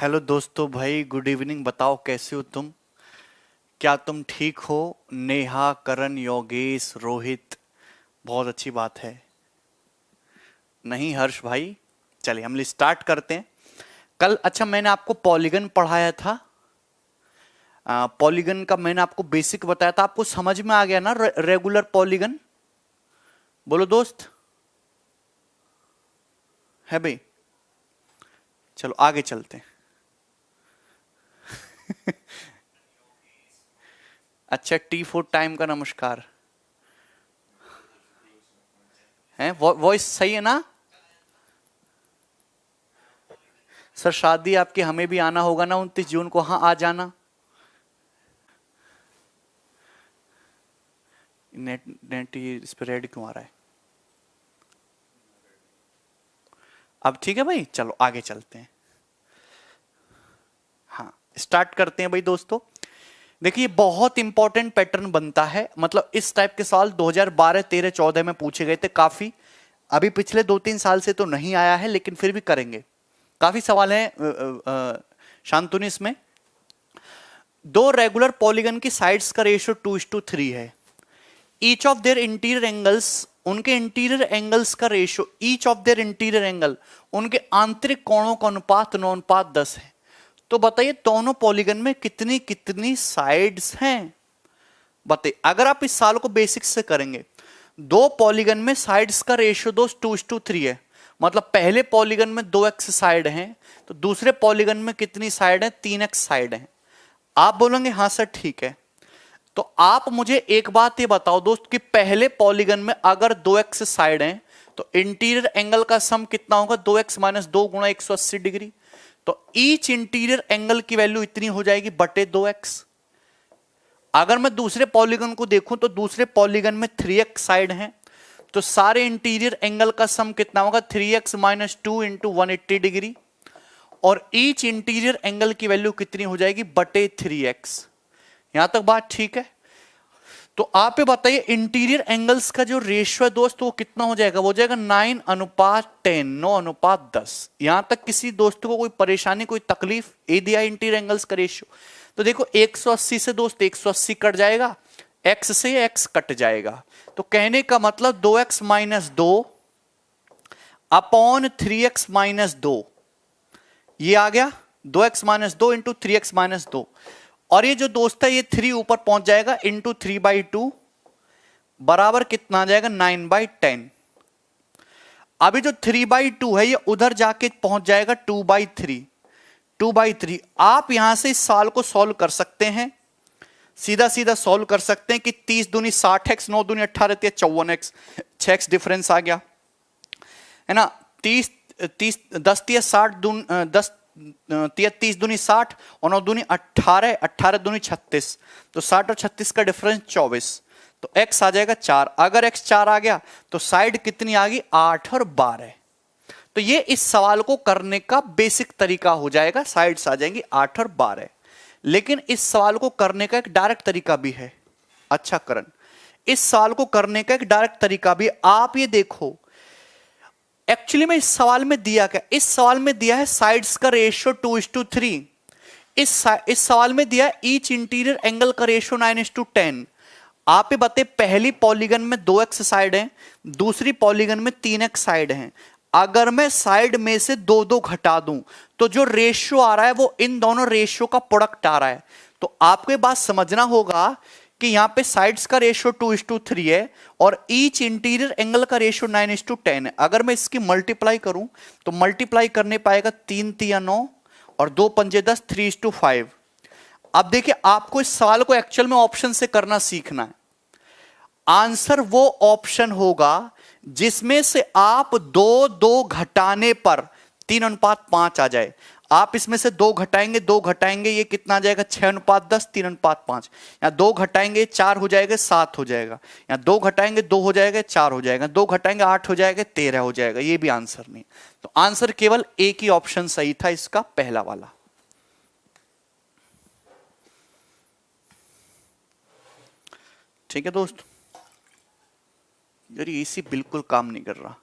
Hello दोस्तों, भाई good evening. बताओ कैसे हो तुम? क्या तुम ठीक हो? नेहा, करण, योगेश, रोहित, बहुत अच्छी बात है। नहीं हर्ष भाई, चलिए हम स्टार्ट करते हैं। कल अच्छा मैंने आपको पॉलीगन पढ़ाया था। पॉलीगन का मैंने आपको बेसिक बताया था, आपको समझ में आ गया ना? रेगुलर पॉलीगन बोलो दोस्त, है भाई? चलो आगे चलते हैं। अच्छा, T4 टाइम का नमस्कार है। वॉइस सही है ना? सर शादी आपकी, हमें भी आना होगा ना 29 जून को। हाँ आ जाना। नेट नेट ये इस पे रेड क्यों आ रहा है? अब ठीक है भाई, चलो आगे चलते हैं। हाँ स्टार्ट करते हैं भाई दोस्तों। देखिए बहुत इंपॉर्टेंट पैटर्न बनता है, मतलब इस टाइप के सवाल 2012, 13, 14 में पूछे गए थे काफी। अभी पिछले 2-3 साल से तो नहीं आया है, लेकिन फिर भी करेंगे। काफी सवाल हैं शांतनु इसमें। दो रेगुलर पॉलीगन की साइड्स का रेशियो 2:3 है। Each of their interior angles, उनके इंटीरियर एंगल्स का ratio, each of their interior angle, उनके आंतरिक कोणों का अनुपात 9:10 है। तो बताइए दोनों पॉलीगन में कितनी कितनी साइड्स हैं? बताइए, अगर आप इस साल को बेसिक्स से करेंगे, दो पॉलीगन में साइड्स का रेशियो दोस्त 2:3 है। मतलब पहले पॉलीगन में 2x साइड हैं, तो दूसरे पॉलीगन में कितनी साइड है? 3x साइड है। आप बोलेंगे हाँ सर ठीक है। तो आप मुझे एक बात ये बताओ दोस्त कि पहले पॉलीगन में अगर 2x साइड हैं तो इंटीरियर एंगल का सम कितना होगा? 2x - 2 गुणा 180 डिग्री। तो ईच इंटीरियर एंगल की वैल्यू इतनी हो जाएगी बटे 2x। अगर मैं दूसरे पॉलीगन को देखूं तो दूसरे पॉलीगन में 3x साइड हैं, तो सारे इंटीरियर एंगल का सम कितना होगा? 3x - 2 into 180 degree. और ईच इंटीरियर एंगल की वैल्यू कितनी हो जाएगी? बटे 3x। यहां तक बात ठीक है? तो आप ये बताइए इंटीरियर एंगल्स का जो रेशियो है दोस्त वो कितना हो जाएगा? वो हो जाएगा 9:10, 9:10। यहां तक किसी दोस्त को कोई परेशानी, कोई तकलीफ? ए दिया इंटीरियर एंगल्स का रेशियो। तो देखो 180 से दोस्त 180 कट जाएगा, x से x कट जाएगा। तो कहने का मतलब 2x - 2 अपॉन 3x - 2, ये आ गया 2x - 2 इंटू 3x - 2। और ये जो दोस्त है ये 3 ऊपर पहुंच जाएगा इंटू 3/2 बराबर कितना आ जाएगा? 9/10। अभी जो 3/2 है ये उधर जाके पहुंच जाएगा 2/3। 2/3 आप यहां से इस साल को सॉल्व कर सकते हैं, सीधा सीधा सॉल्व कर सकते हैं कि 30 दूनी 60x, 9 दूनी 18, 54x, 6x डिफरेंस आ गया है ना। 30 30 10 तिया 60 दून 10 तिया 30 दूनी 60 और 9 दूनी 18, 18 दूनी 36। तो 60 और 36 का डिफरेंस 24। तो x आ जाएगा 4। अगर x 4 आ गया तो साइड कितनी आ गई? 8 और 12। तो ये इस सवाल को करने का बेसिक तरीका हो जाएगा, साइड्स आ जाएंगी 8 और 12। लेकिन इस सवाल को करने का एक डायरेक्ट तरीका भी है। अच्छा करण, इस सवाल को करने का एक डायरेक्ट तरीका भी, आप ये देखो एक्चुअली में इस सवाल में दिया क्या? इस सवाल में दिया है साइड्स का रेशियो 2:3। इस सवाल में दिया है ईच इंटीरियर एंगल का रेशियो 9:10। आप ये बताइए पहली पॉलीगन में 2x साइड है, दूसरी पॉलीगन में 3x साइड है। अगर मैं साइड में से दो दो घटा दूं तो जो रेशियो आ रहा है वो इन दोनों रेशियो का प्रोडक्ट आ रहा है। तो आपको ये बात समझना होगा कि यहां पे साइड्स का रेशियो 2:3 है और ईच इंटीरियर एंगल का रेशियो 9:10 है। अगर मैं इसकी मल्टीप्लाई करूं तो मल्टीप्लाई करने पाएगा 3 तिया 9 और 2 पंजे 10, 3:5। अब देखिए आपको इस सवाल को एक्चुअल में ऑप्शन से करना सीखना है। आंसर वो ऑप्शन होगा जिसमें से आप दो दो घटाने पर 3:5 आ जाए। आप इसमें से दो घटाएंगे, दो घटाएंगे, ये कितना आ जाएगा? 6:10, 3:5। यहां दो घटाएंगे 4 हो जाएगा, 7 हो जाएगा। यहां दो घटाएंगे 2 हो जाएगा, 4 हो जाएगा। दो घटाएंगे 8 हो जाएगा, 13 हो जाएगा। ये भी आंसर नहीं। तो आंसर केवल एक ही ऑप्शन सही था, इसका पहला वाला। ठीक है दोस्त? यार एसी बिल्कुल काम नहीं कर रहा।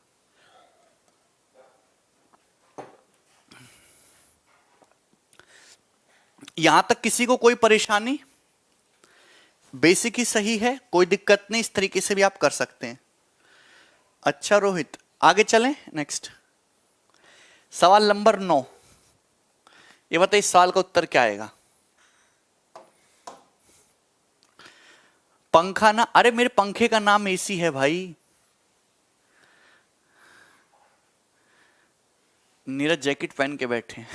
यहां तक किसी को कोई परेशानी? बेसिक ही सही है, कोई दिक्कत नहीं, इस तरीके से भी आप कर सकते हैं। अच्छा रोहित, आगे चलें। नेक्स्ट सवाल नंबर 9। ये बताइए इस सवाल का उत्तर क्या आएगा? पंखा ना, अरे मेरे पंखे का नाम एसी है भाई। नीरज जैकेट पहन के बैठे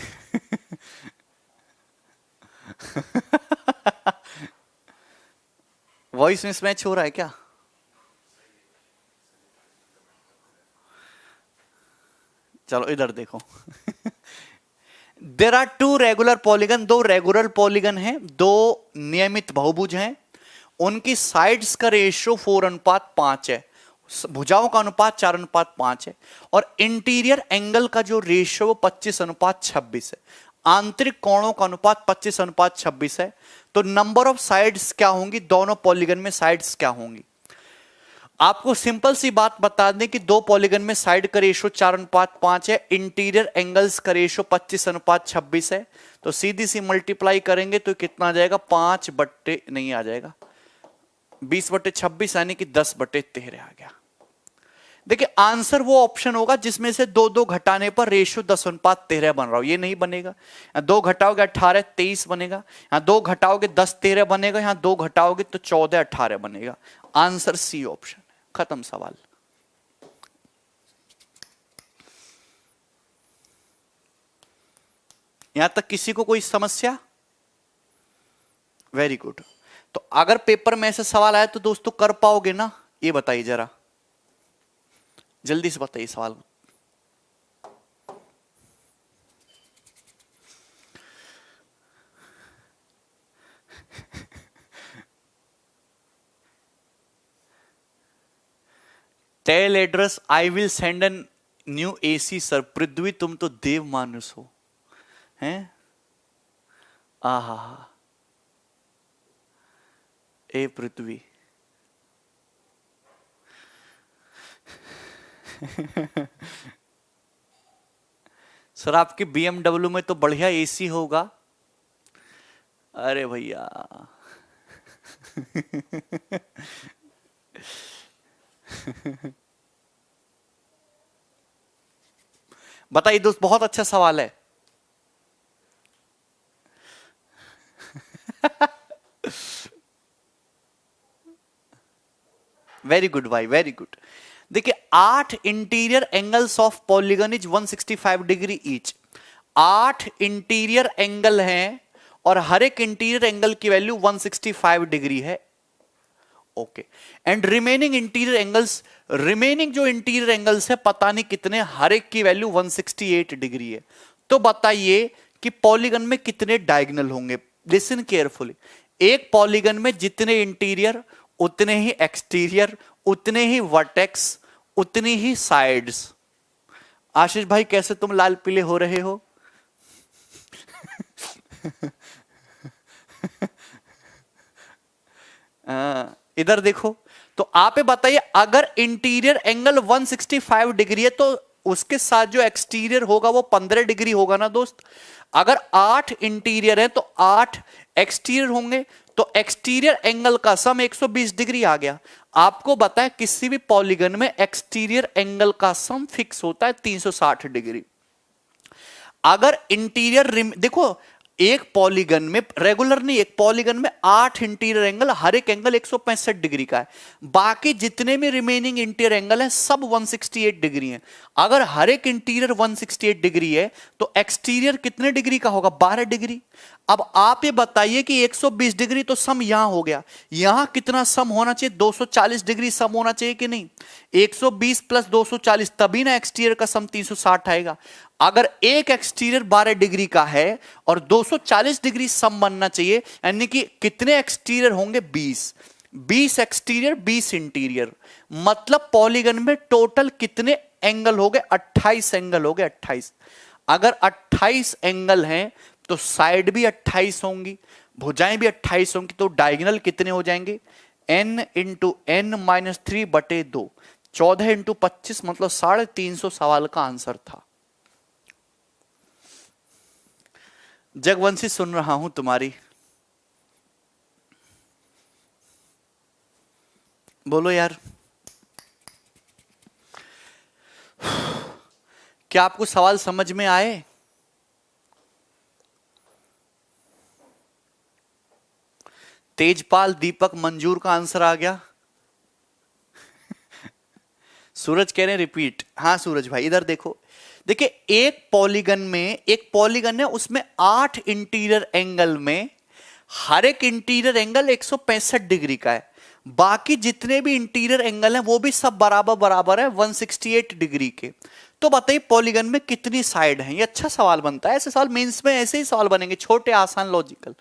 वॉइस मिसमैच हो रहा है क्या? चलो इधर देखो there are two regular polygon, दो रेगुलर पॉलीगन हैं, दो नियमित बहुभुज हैं, उनकी साइड्स का रेशियो 4:5 है, भुजाओं का अनुपात 4:5 है, और इंटीरियर एंगल का जो रेशियो 25:26 है, आंतरिक कोणों का अनुपात 25:26 है। तो नंबर ऑफ साइड्स क्या होंगी? दोनों पॉलीगन में साइड्स क्या होंगी? आपको सिंपल सी बात बता दें कि दो पॉलीगन में साइड का रेशियो 4:5 है, इंटीरियर एंगल्स का रेशियो 25:26 है, तो सीधी सी मल्टीप्लाई करेंगे तो कितना आ जाएगा? 5 बट्टे नहीं आ जाएगा 20/26 यानी कि 10/13 आ गया। देखिए आंसर वो ऑप्शन होगा जिसमें से दो दो घटाने पर रेशियो 10:13 बन रहा हो, ये नहीं बनेगा। यहां 2 घटाओगे 18 23 बनेगा, यहां 2 घटाओगे 10 13 बनेगा, यहां 2 घटाओगे तो 14 18 बनेगा। आंसर सी ऑप्शन है। खत्म सवाल। यहां तक किसी को कोई समस्या? Very good. तो अगर पेपर में ऐसे सवाल आए तो दोस्तों कर पाओगे ना? ये बताइए जरा, जल्दी से बताइए सवाल। Tell address I will send an new AC sir. Prithvi तुम तो देव मानुस हो हैं? आहा ए पृथ्वी सर आपकी BMW में तो बढ़िया एसी होगा। अरे भैया बताइए दोस्त, बहुत अच्छा सवाल है। वेरी गुड भाई, वेरी गुड। देखिए 8 interior angles of polygon is 165 degree each. 8 interior angle हैं और हर एक इंटीरियर एंगल की वैल्यू 165 डिग्री है। Okay, and remaining interior angles, remaining जो इंटीरियर एंगल्स है पता नहीं कितने, हर एक की वैल्यू 168 डिग्री है। तो बताइए कि पॉलीगन में कितने डायगोनल होंगे? Listen carefully. एक पॉलीगन में जितने इंटीरियर उतने ही एक्सटीरियर, उतने ही वर्टेक्स, उतनी ही साइड्स। आशीष भाई कैसे तुम लाल पीले हो रहे हो? इधर देखो, तो आप बताइए अगर इंटीरियर एंगल 165 डिग्री है तो उसके साथ जो एक्सटीरियर होगा वो 15 डिग्री होगा ना दोस्त। अगर 8 इंटीरियर है तो 8 एक्सटीरियर होंगे, तो एक्सटीरियर एंगल का सम 120 डिग्री आ गया। आपको बताएं किसी भी पॉलीगन में एक्सटीरियर एंगल का सम फिक्स होता है 360 डिग्री। अगर इंटीरियर देखो एक पॉलीगन में रेगुलर नहीं, एक पॉलीगन में 8 इंटीरियर एंगल, हर एक एंगल 165 डिग्री का है, बाकी जितने भी रिमेनिंग इंटीरियर एंगल हैं सब 168 डिग्री हैं। अगर हर एक इंटीरियर 168 डिग्री है तो एक्सटीरियर कितने डिग्री का होगा? 12 डिग्री। अब आप ये बताइए कि 120 डिग्री तो सम यहां हो गया, यहां कितना सम होना चाहिए? 240 डिग्री सम होना चाहिए कि नहीं? 120 प्लस 240 तभी ना एक्सटीरियर का सम 360 आएगा। अगर एक एक्सटीरियर 12 डिग्री का है और 240 डिग्री सम बनना चाहिए, यानी कि कितने एक्सटीरियर होंगे? 20 एक्सटीरियर 20 इंटीरियर, मतलब पॉलीगन में टोटल कितने एंगल हो गए? 28 एंगल हो गए। 28। अगर 28 एंगल हैं तो साइड भी 28 होंगी, भुजाएं भी 28 होंगी, तो डायगोनल कितने हो जाएंगे? n into n minus 3/2, 14 into 25, मतलब 350 सवाल का आंसर था। जगवंशी सुन रहा हूं तुम्हारी, बोलो यार। क्या आपको सवाल समझ में आए? तेजपाल, दीपक, मंजूर का आंसर आ गया। सूरज कह रहे हैं रिपीट। हाँ सूरज भाई इधर देखो, देखिए एक पॉलीगन है, उसमें 8 इंटीरियर एंगल में हर एक इंटीरियर एंगल 165 डिग्री का है। बाकी जितने भी इंटीरियर एंगल हैं वो भी सब बराबर बराबर है 168 डिग्री के। तो बताइए पॉलीगन में कितनी साइड हैं? ये अच्छा सवाल बनता है, ऐसे सवाल मेंस में ऐसे ही सवाल बनेंगे, छोटे आसान लॉजिकल।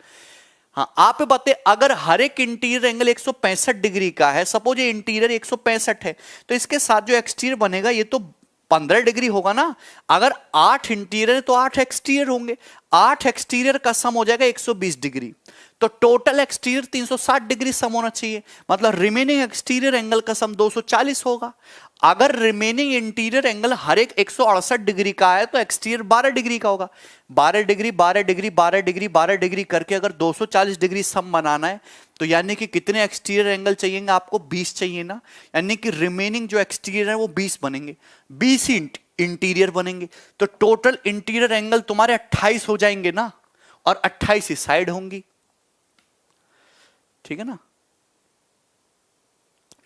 हाँ आप बताते, अगर हर एक इंटीरियर एंगल 165 डिग्री का है, सपोज ये इंटीरियर 165 है, तो इसके साथ जो एक्सटीरियर बनेगा ये तो 15 डिग्री होगा ना। अगर 8 इंटीरियर तो 8 एक्सटीरियर होंगे, 8 एक्सटीरियर का सम हो जाएगा 120 डिग्री। तो टोटल एक्सटीरियर 360 डिग्री सम होना चाहिए, मतलब रिमेनिंग एक्सटीरियर एंगल का सम 240 होगा। अगर रिमेनिंग इंटीरियर एंगल हर एक 168 डिग्री का है तो एक्सटीरियर 12 डिग्री का होगा। 12 डिग्री 12 डिग्री 12 डिग्री 12 डिग्री करके अगर 240 डिग्री सम बनाना है तो यानी कि कितने एक्सटीरियर एंगल चाहिए आपको? 20 चाहिए ना, यानी कि रिमेनिंग जो एक्सटीरियर है वो 20 बनेंगे, 20 ही इंटीरियर बनेंगे। तो टोटल इंटीरियर एंगल तुम्हारे 28 हो जाएंगे ना, और 28 ही साइड होंगी। ठीक है ना,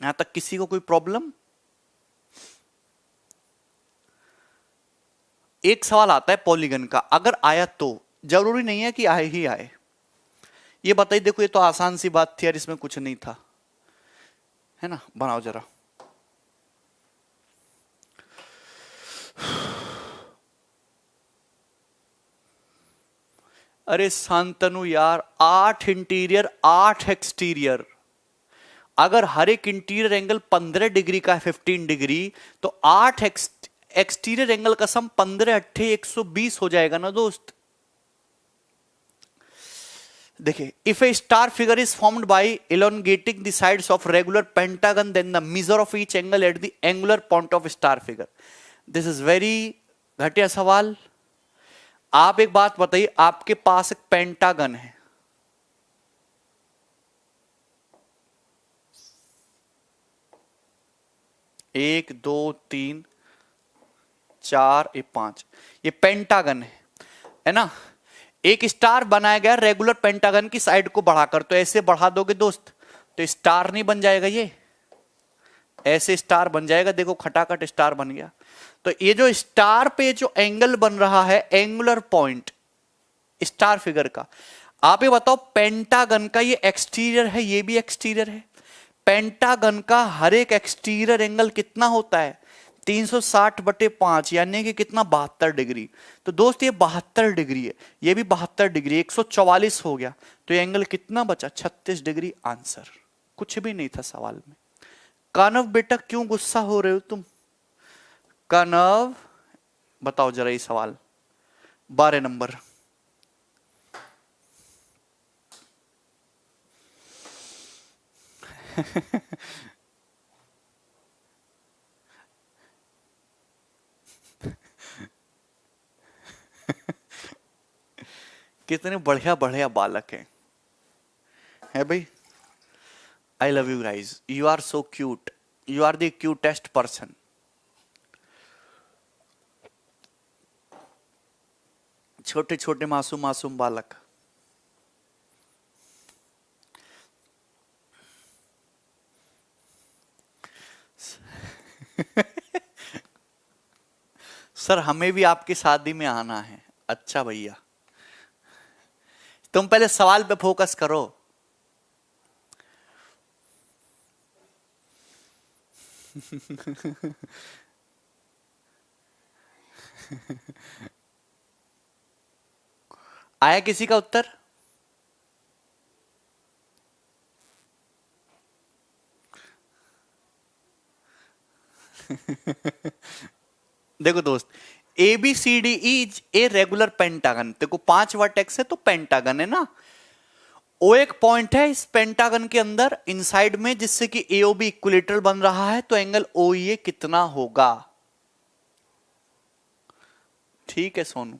यहां तक किसी को कोई प्रॉब्लम? एक सवाल आता है पॉलीगन का, अगर आया तो, जरूरी नहीं है कि आए ही आए। ये बताइए, देखो ये तो आसान सी बात थी यार, इसमें कुछ नहीं था, है ना? बनाओ जरा। अरे शांतनु यार, 8 इंटीरियर 8 एक्सटीरियर, अगर हर एक इंटीरियर एंगल 15 डिग्री का है 15 डिग्री, तो 8 एक्सटीरियर एंगल का सम 15 अट्ठे 120 हो जाएगा ना दोस्त। देखिए, if A star figure is formed by elongating the sides of regular pentagon, then the measure of each angle at the angular point of star figure. This is very घटिया सवाल। आप एक बात बताइए, आपके पास एक पेंटागन है, एक दो तीन चार 5, ये पेंटागन है ना? एक स्टार बनाया गया रेगुलर पेंटागन की साइड को बढ़ाकर, तो ऐसे बढ़ा दोगे दोस्त तो स्टार नहीं बन जाएगा, ये ऐसे स्टार बन जाएगा। देखो खटाखट स्टार बन गया। तो ये जो स्टार पे जो एंगल बन रहा है, एंगुलर पॉइंट स्टार फिगर का, आप ये बताओ पेंटागन का ये एक्सटीरियर है, ये भी एक्सटीरियर है। पेंटागन का हर एक एक्सटीरियर एंगल कितना होता है? 360/5, यानी कि कितना? 72 डिग्री। तो दोस्त ये 72 डिग्री है, ये भी 72 डिग्री, 144 हो गया। तो ये एंगल कितना बचा? 36 डिग्री। आंसर कुछ भी नहीं था सवाल में। कानव बेटा क्यों गुस्सा हो रहे हो तुम? कानव बताओ जरा ये सवाल 12 नंबर। कितने बढ़िया बढ़िया बालक हैं, है भाई? I love you guys, you are so cute, you are the cutest person. छोटे छोटे मासूम मासूम बालक। सर हमें भी आपकी शादी में आना है। अच्छा भैया, तुम पहले सवाल पे फोकस करो। आया किसी का उत्तर? देखो दोस्त, a B C D is a regular pentagon. देखो 5 वर्टेक्स है तो पेंटागन है ना। ओ एक पॉइंट है इस पेंटागन के अंदर इनसाइड में, जिससे कि एओ बी इक्विलेटरल बन रहा है, तो एंगल ओ ए कितना होगा? ठीक है सोनू।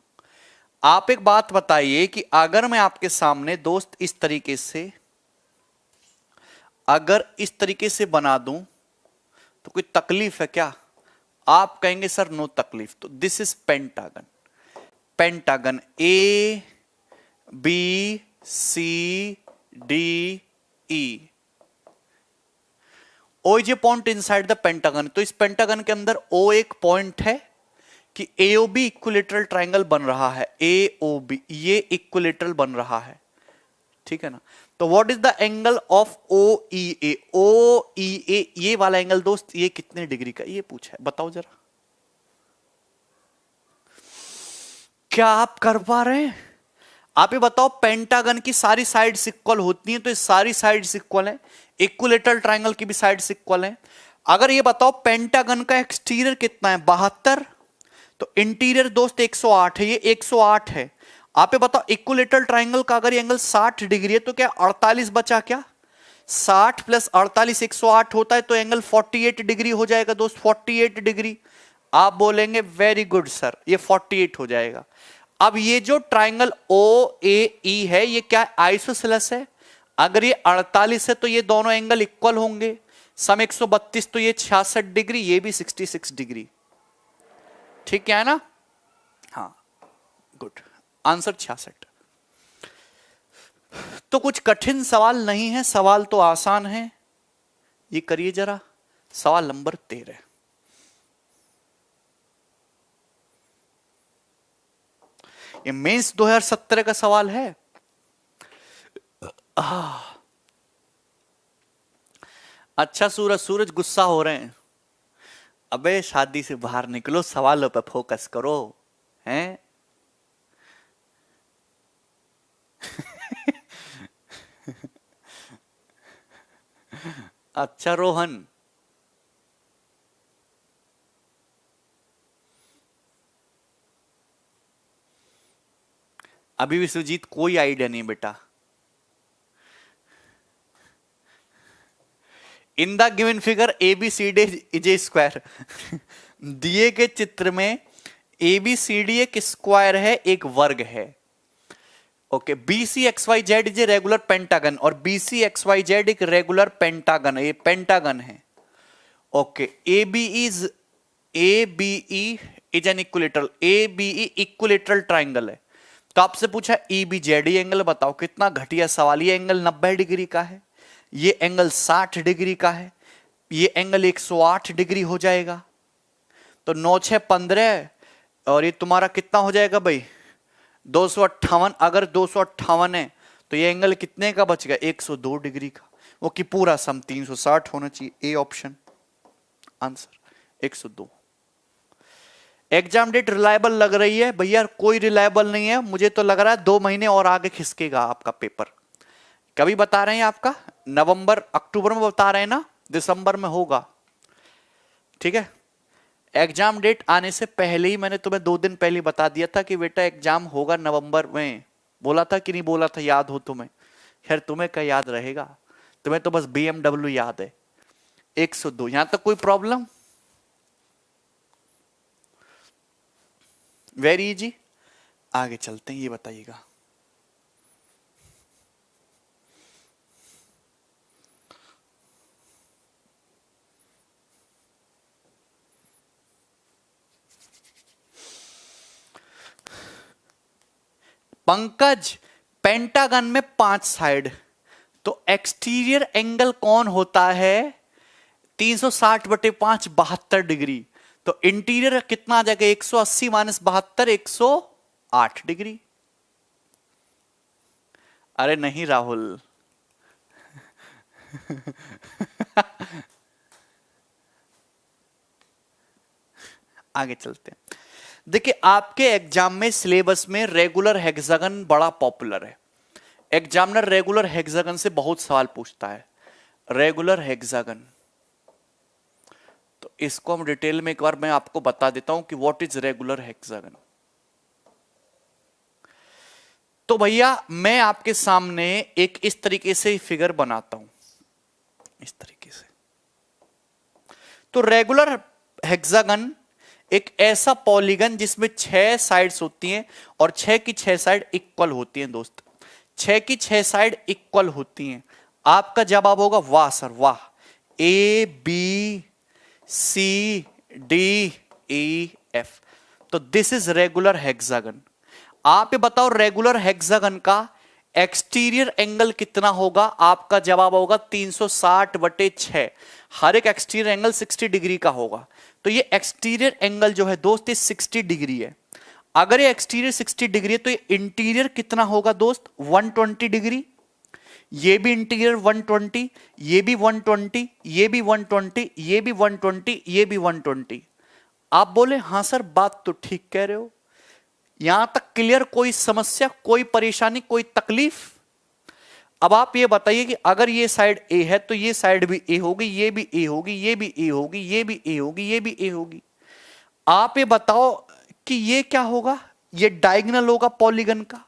आप एक बात बताइए कि अगर मैं आपके सामने दोस्त इस तरीके से, अगर इस तरीके से बना दूं तो कोई तकलीफ है क्या? आप कहेंगे सर नो तकलीफ। तो this is pentagon. Pentagon a B C d e, o is a point inside the pentagon. तो इस पेंटागन के अंदर ओ एक पॉइंट है कि एओबी इक्विलेटरल ट्रायंगल बन रहा है। एओबी ये इक्विलेटरल बन रहा है, ठीक है ना। तो what is the angle of O E A? O E A ये वाला एंगल दोस्त ये कितने डिग्री का, ये पूछा है, बताओ जरा। क्या आप कर पा रहे हैं? आप ये बताओ, पेंटागन की सारी साइड्स इक्वल होती हैं तो ये सारी साइड्स इक्वल हैं, इक्विलेटरल ट्रायंगल की भी साइड्स इक्वल हैं। अगर ये बताओ पेंटागन का एक्सटीरियर कितना है, 72, तो इंटीरियर दोस्त 108 है, ये 108 है। आप ये बताओ इक्विलेटरल ट्रायंगल का अगर ये एंगल 60 डिग्री है तो क्या 48 बचा क्या? 60 प्लस 48 108 होता है, तो एंगल 48 डिग्री हो जाएगा दोस्त, 48 डिग्री। आप बोलेंगे वेरी गुड सर, ये 48 हो जाएगा। अब ये जो ट्रायंगल ओ ए ई है ये क्या आइसोसेलेस है? अगर ये 48 है तो ये दोनों एंगल इक्वल होंगे, सम 132, तो ये 66 डिग्री, ये भी 66 डिग्री, ठीक है ना? हाँ गुड, आंसर 66। तो कुछ कठिन सवाल नहीं है, सवाल तो आसान है। ये करिए जरा, सवाल नंबर 13। ये मेंस 2017 का सवाल है। अच्छा सूरज गुस्सा हो रहे हैं। अबे शादी से बाहर निकलो, सवालों पे फोकस करो, हैं? अच्छा रोहन, अभी भी सुजीत कोई आइडिया नहीं बेटा। In the given figure A B C D is a square. दिए के चित्र में ए बी सी डी एक स्क्वायर है, एक वर्ग है। Okay, B C X Y Z is a regular pentagon, और B C X Y Z एक रेगुलर पेंटागन है, ये पेंटागन है। Okay, A B E is an equilateral, A B E equilateral triangle है। तो आपसे पूछा ई बी जेड एंगल बताओ, कितना घटिया सवाल। ये एंगल 90 डिग्री का है, ये एंगल 60 डिग्री का है, ये एंगल 108 डिग्री हो जाएगा। तो 9 6 15, और ये तुम्हारा कितना हो जाएगा भाई 258। अगर 258 है तो ये एंगल कितने का बच गया 102 डिग्री का, वो कि पूरा सम 360 होना चाहिए। A option answer 102। Exam date reliable लग रही है भैया? कोई रिलायबल नहीं है, मुझे तो लग रहा है 2 महीने और आगे खिसकेगा आपका पेपर। कभी बता रहे हैं आपका? नवंबर अक्टूबर में बता रहे हैं ना, दिसंबर में होगा, ठीक है। एग्जाम डेट आने से पहले ही मैंने तुम्हें 2 दिन पहले बता दिया था कि बेटा एग्जाम होगा नवंबर में। बोला था कि नहीं बोला था? याद हो तुम्हें? खैर तुम्हें क्या याद रहेगा, तुम्हें तो बस BMW याद है। 102, यहां तक कोई प्रॉब्लम? Very easy. आगे चलते हैं, ये बताइएगा। पंकज, पेंटागन में 5 साइड, तो एक्सटीरियर एंगल कौन होता है 360 बटे 5 72 डिग्री। तो इंटीरियर कितना आ जाएगा 180 माइनस 72 108 डिग्री। अरे नहीं राहुल। आगे चलते हैं। देखिए आपके एग्जाम में सिलेबस में रेगुलर हेक्सागन बड़ा पॉपुलर है। एग्जामिनर रेगुलर हेक्सागन से बहुत सवाल पूछता है। रेगुलर हेक्सागन, तो इसको हम डिटेल में एक बार मैं आपको बता देता हूं कि व्हाट इज रेगुलर हेक्सागन। तो भैया मैं आपके सामने एक इस तरीके से फिगर बनाता हूं, इस तरीके से। तो रेगुलर हेक्सागन एक ऐसा पॉलीगन जिसमें 6 साइड्स होती हैं और 6 की 6 साइड इक्वल होती हैं दोस्त, 6 की 6 साइड इक्वल होती हैं। आपका जवाब होगा वाह सर वाह, a B C d e f. तो दिस इज रेगुलर हेक्सागन। आप ये बताओ रेगुलर हेक्सागन का एक्सटीरियर एंगल कितना होगा? आपका जवाब होगा 360/6। हर एक एक्सटीरियर एंगल 60 डिग्री का होगा। तो ये एक्सटीरियर एंगल जो है दोस्त ये 60 डिग्री है। अगर ये एक्सटीरियर 60 डिग्री है तो ये इंटीरियर कितना होगा दोस्त? 120 डिग्री। ये भी इंटीरियर 120, ये भी 120, ये भी 120, ये भी 120, ये भी 120। आप बोले हां सर बात तो ठीक कह रहे हो, यहां तक क्लियर? कोई समस्या, कोई परेशानी, कोई तकलीफ? अब आप ये बताइए कि अगर ये साइड ए है तो ये साइड भी ए होगी, ये भी ए होगी, ये भी ए होगी, ये भी ए होगी, ये भी ए होगी। आप ये बताओ कि ये क्या होगा? ये डायगोनल होगा पॉलीगन का।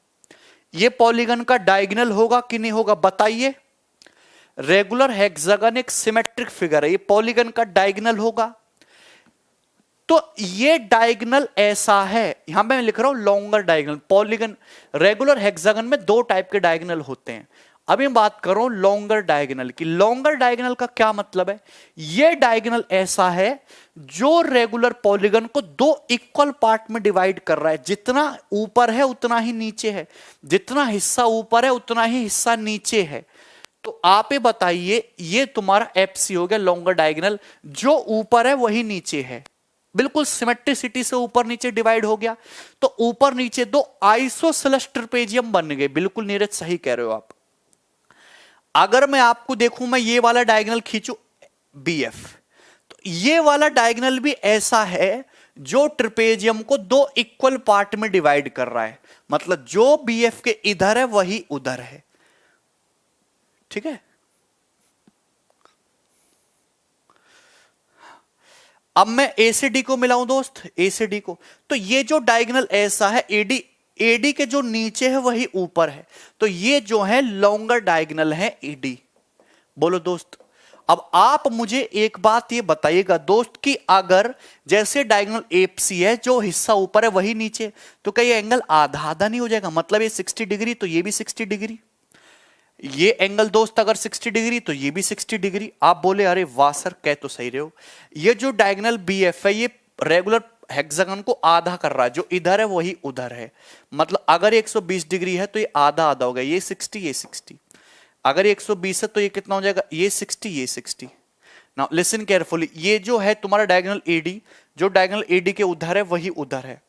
ये पॉलीगन का डायगोनल होगा कि नहीं होगा बताइए? रेगुलर हेक्सागन एक सिमेट्रिक फिगर है, ये पॉलीगन का डायगोनल होगा। तो ये डायगोनल ऐसा है, यहां मैं लिख रहा हूं longer diagonal. Polygon regular hexagon में 2 टाइप के डायगोनल होते हैं। अभी मैं बात कर रहा हूं लॉन्गर डायगोनल की। लॉन्गर डायगोनल का क्या मतलब है? ये डायगोनल ऐसा है जो रेगुलर पॉलीगन को 2 इक्वल पार्ट में डिवाइड कर रहा है। जितना ऊपर है उतना ही नीचे है, जितना हिस्सा ऊपर है उतना ही हिस्सा नीचे है। तो आप ये बताइए, ये तुम्हारा एफसी हो गया लॉन्गर डायगोनल, जो ऊपर है वही नीचे है, बिल्कुल सिमेट्रिसिटी से ऊपर नीचे डिवाइड हो गया। तो ऊपर नीचे 2 आइसोसेलेस ट्रेपेजियम बन गए। बिल्कुल नीरज सही कह रहे हो आप। अगर मैं आपको देखूं, मैं ये वाला डायगोनल खींचू बीएफ, तो ये वाला डायगोनल भी ऐसा है जो ट्रेपेजियम को 2 इक्वल पार्ट में डिवाइड कर रहा है। मतलब जो बीएफ के इधर है वही उधर है। ठीक है, अब मैं ए से डी को मिलाऊं दोस्त, ए से डी को, तो ये जो डायगोनल ऐसा है एडी, एडी के जो नीचे है वही ऊपर है। तो ये जो है लॉन्गर डायगोनल है एडी। बोलो दोस्त। अब आप मुझे एक बात ये बताइएगा दोस्त कि अगर जैसे डायगोनल एफसी है, जो हिस्सा ऊपर है वही नीचे, तो क्या ये एंगल आधा आधा नहीं हो जाएगा? मतलब ये 60 डिग्री तो ये भी 60 डिग्री, ये एंगल दोस्त अगर 60 डिग्री तो ये भी 60 डिग्री। आप बोले अरे वाह सर कह तो सही रहे हो। ये जो डायगोनल बीएफ है ये रेगुलर हेक्सागन को आधा कर रहा है, जो इधर है वही उधर है। मतलब अगर 120 डिग्री है तो ये आधा आधा हो गया, ये 60 ये 60। अगर 120 है तो ये कितना हो जाएगा? ये 60 ये 60। नाउ लिसन केयरफुली, ये जो है तुम्हारा डायगोनल एडी, जो डायगोनल एडी के उधर है वही उधर है।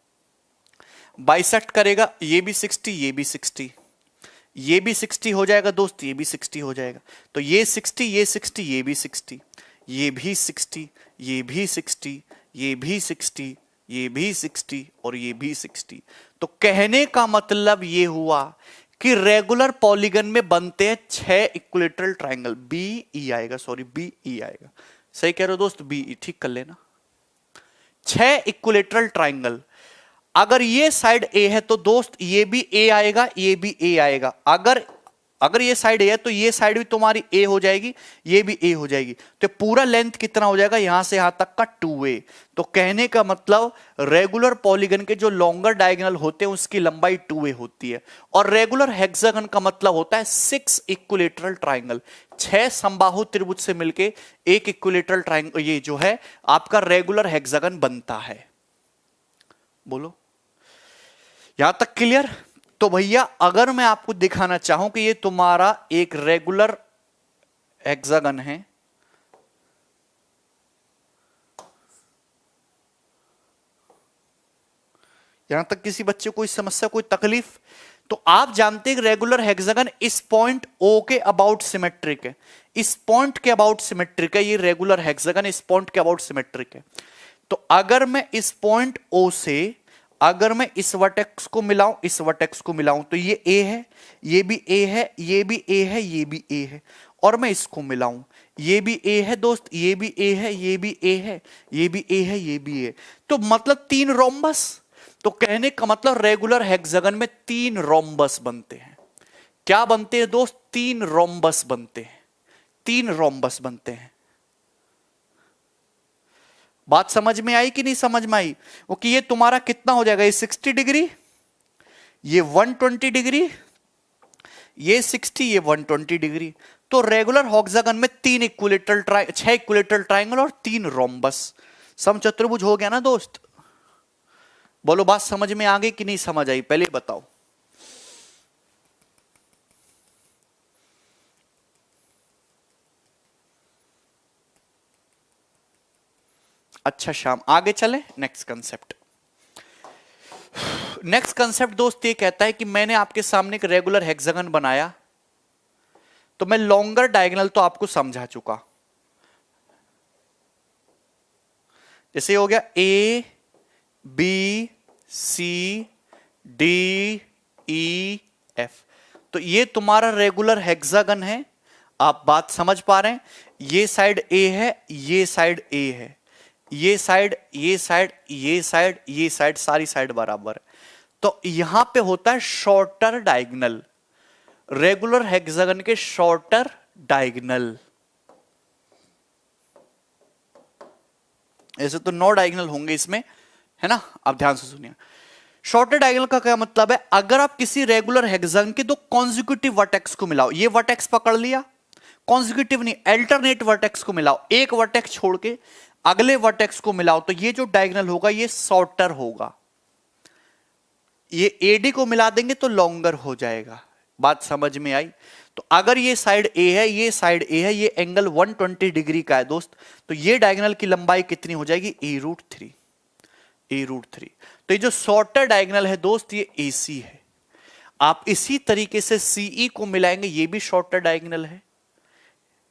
बाइसेक्ट करेगा, ये भी 60 ये भी 60, ये भी 60 हो जाएगा दोस्त, ये भी 60 हो जाएगा। तो ये 60 ये 60, ये भी 60, ये भी 60, ये भी 60, ये भी 60, ये भी 60 और ये भी 60। तो कहने का मतलब ये हुआ कि रेगुलर पॉलीगन में बनते हैं 6 इक्विलेटरल ट्रायंगल। बी ई आएगा, सॉरी बी ई आएगा। सही कह रहे हो दोस्त, बी ई ठीक कर लेना। 6 इक्विलेटरल ट्रायंगल। अगर ये साइड ए है तो दोस्त ये भी ए आएगा, ये भी ए आएगा। अगर ये साइड ए है तो ये साइड भी तुम्हारी ए हो जाएगी, ये भी ए हो जाएगी। तो पूरा लेंथ कितना हो जाएगा यहां से यहां तक का 2a। तो कहने का मतलब रेगुलर पॉलीगन के जो लॉन्गर डायगोनल होते हैं उसकी लंबाई 2a होती है। और रेगुलर हेक्सागन का मतलब होता है 6 इक्विलेटरल ट्रायंगल। 6 समबाहु त्रिभुज से मिलके एक इक्विलेटरल ट्रायंगल ये जो है आपका रेगुलर हेक्सागन बनता है। बोलो यहां तक क्लियर? तो भैया अगर मैं आपको दिखाना चाहूं कि ये तुम्हारा एक रेगुलर हेक्सागन है, यहां तक किसी बच्चे को कोई समस्या कोई तकलीफ? तो आप जानते हैं कि रेगुलर हेक्सागन इस पॉइंट O के अबाउट सिमेट्रिक है, इस पॉइंट के अबाउट सिमेट्रिक है। ये रेगुलर हेक्सागन इस पॉइंट के अबाउट सिमेट्रिक है। तो अगर मैं इस पॉइंट O से अगर मैं इस वर्टेक्स को मिलाऊं, इस वर्टेक्स को मिलाऊं, तो ये A है, ये भी A है, ये भी A है, ये भी A है। और मैं इसको मिलाऊं, ये भी A है दोस्त, ये भी A है, ये भी A है, ये भी A है, ये भी A। तो मतलब 3 रोम्बस। तो कहने का मतलब रेगुलर हेक्सागन में 3 रोम्बस बनते हैं। क्या बनते हैं दोस्त? 3 रोम्बस बनते हैं, 3 रोम्बस बनते हैं। बात समझ में आई कि नहीं समझ में आई? ओके, ये तुम्हारा कितना हो जाएगा, ये 60 डिग्री, ये 120 डिग्री, ये 60, ये 120 डिग्री। तो रेगुलर हेक्सागन में 6 इक्विलेटरल ट्राइंगल और 3 रोम्बस, समचतुर्भुज हो गया ना दोस्त। बोलो बात समझ में आ गई कि नहीं समझ आई, पहले बताओ। अच्छा शाम, आगे चले नेक्स्ट कंसेप्ट। नेक्स्ट कंसेप्ट दोस्त ये कहता है कि मैंने आपके सामने एक रेगुलर हेक्सागन बनाया, तो मैं लॉन्गर डायगोनल तो आपको समझा चुका। जैसे हो गया a B C d e f, तो ये तुम्हारा रेगुलर हेक्सागन है। आप बात समझ पा रहे हैं? ये साइड ए है, ये साइड ए है, ये साइड, ये साइड, ये साइड, ये साइड, सारी साइड बराबर है। तो यहां पे होता है शॉर्टर डायगोनल, रेगुलर हेक्सागन के शॉर्टर डायगोनल। ऐसे तो 9 डायगोनल होंगे इसमें, है ना? आप ध्यान से सुनिए। शॉर्टर डायगोनल का क्या मतलब है? अगर आप किसी रेगुलर हेक्सागन के दो कॉन्जिक्यूटिव वर्टेक्स को मिलाओ, ये वर्टेक्स पकड़ लिया, कॉन्जिक्यूटिव नहीं अल्टरनेट वर्टेक्स को मिलाओ, एक वर्टेक्स छोड़ के अगले वर्टेक्स को मिलाओ, तो ये जो डायगोनल होगा ये शॉर्टर होगा। ये एडी को मिला देंगे तो लॉन्गर हो जाएगा। बात समझ में आई? तो अगर ये साइड ए है, ये साइड ए है, ये एंगल 120 डिग्री का है दोस्त, तो ये डायगोनल की लंबाई कितनी हो जाएगी? a√3, a√3। तो ये जो शॉर्टर डायगोनल है दोस्त ये AC है। आप इसी तरीके से CE को मिलाएंगे, ये भी शॉर्टर डायगोनल है,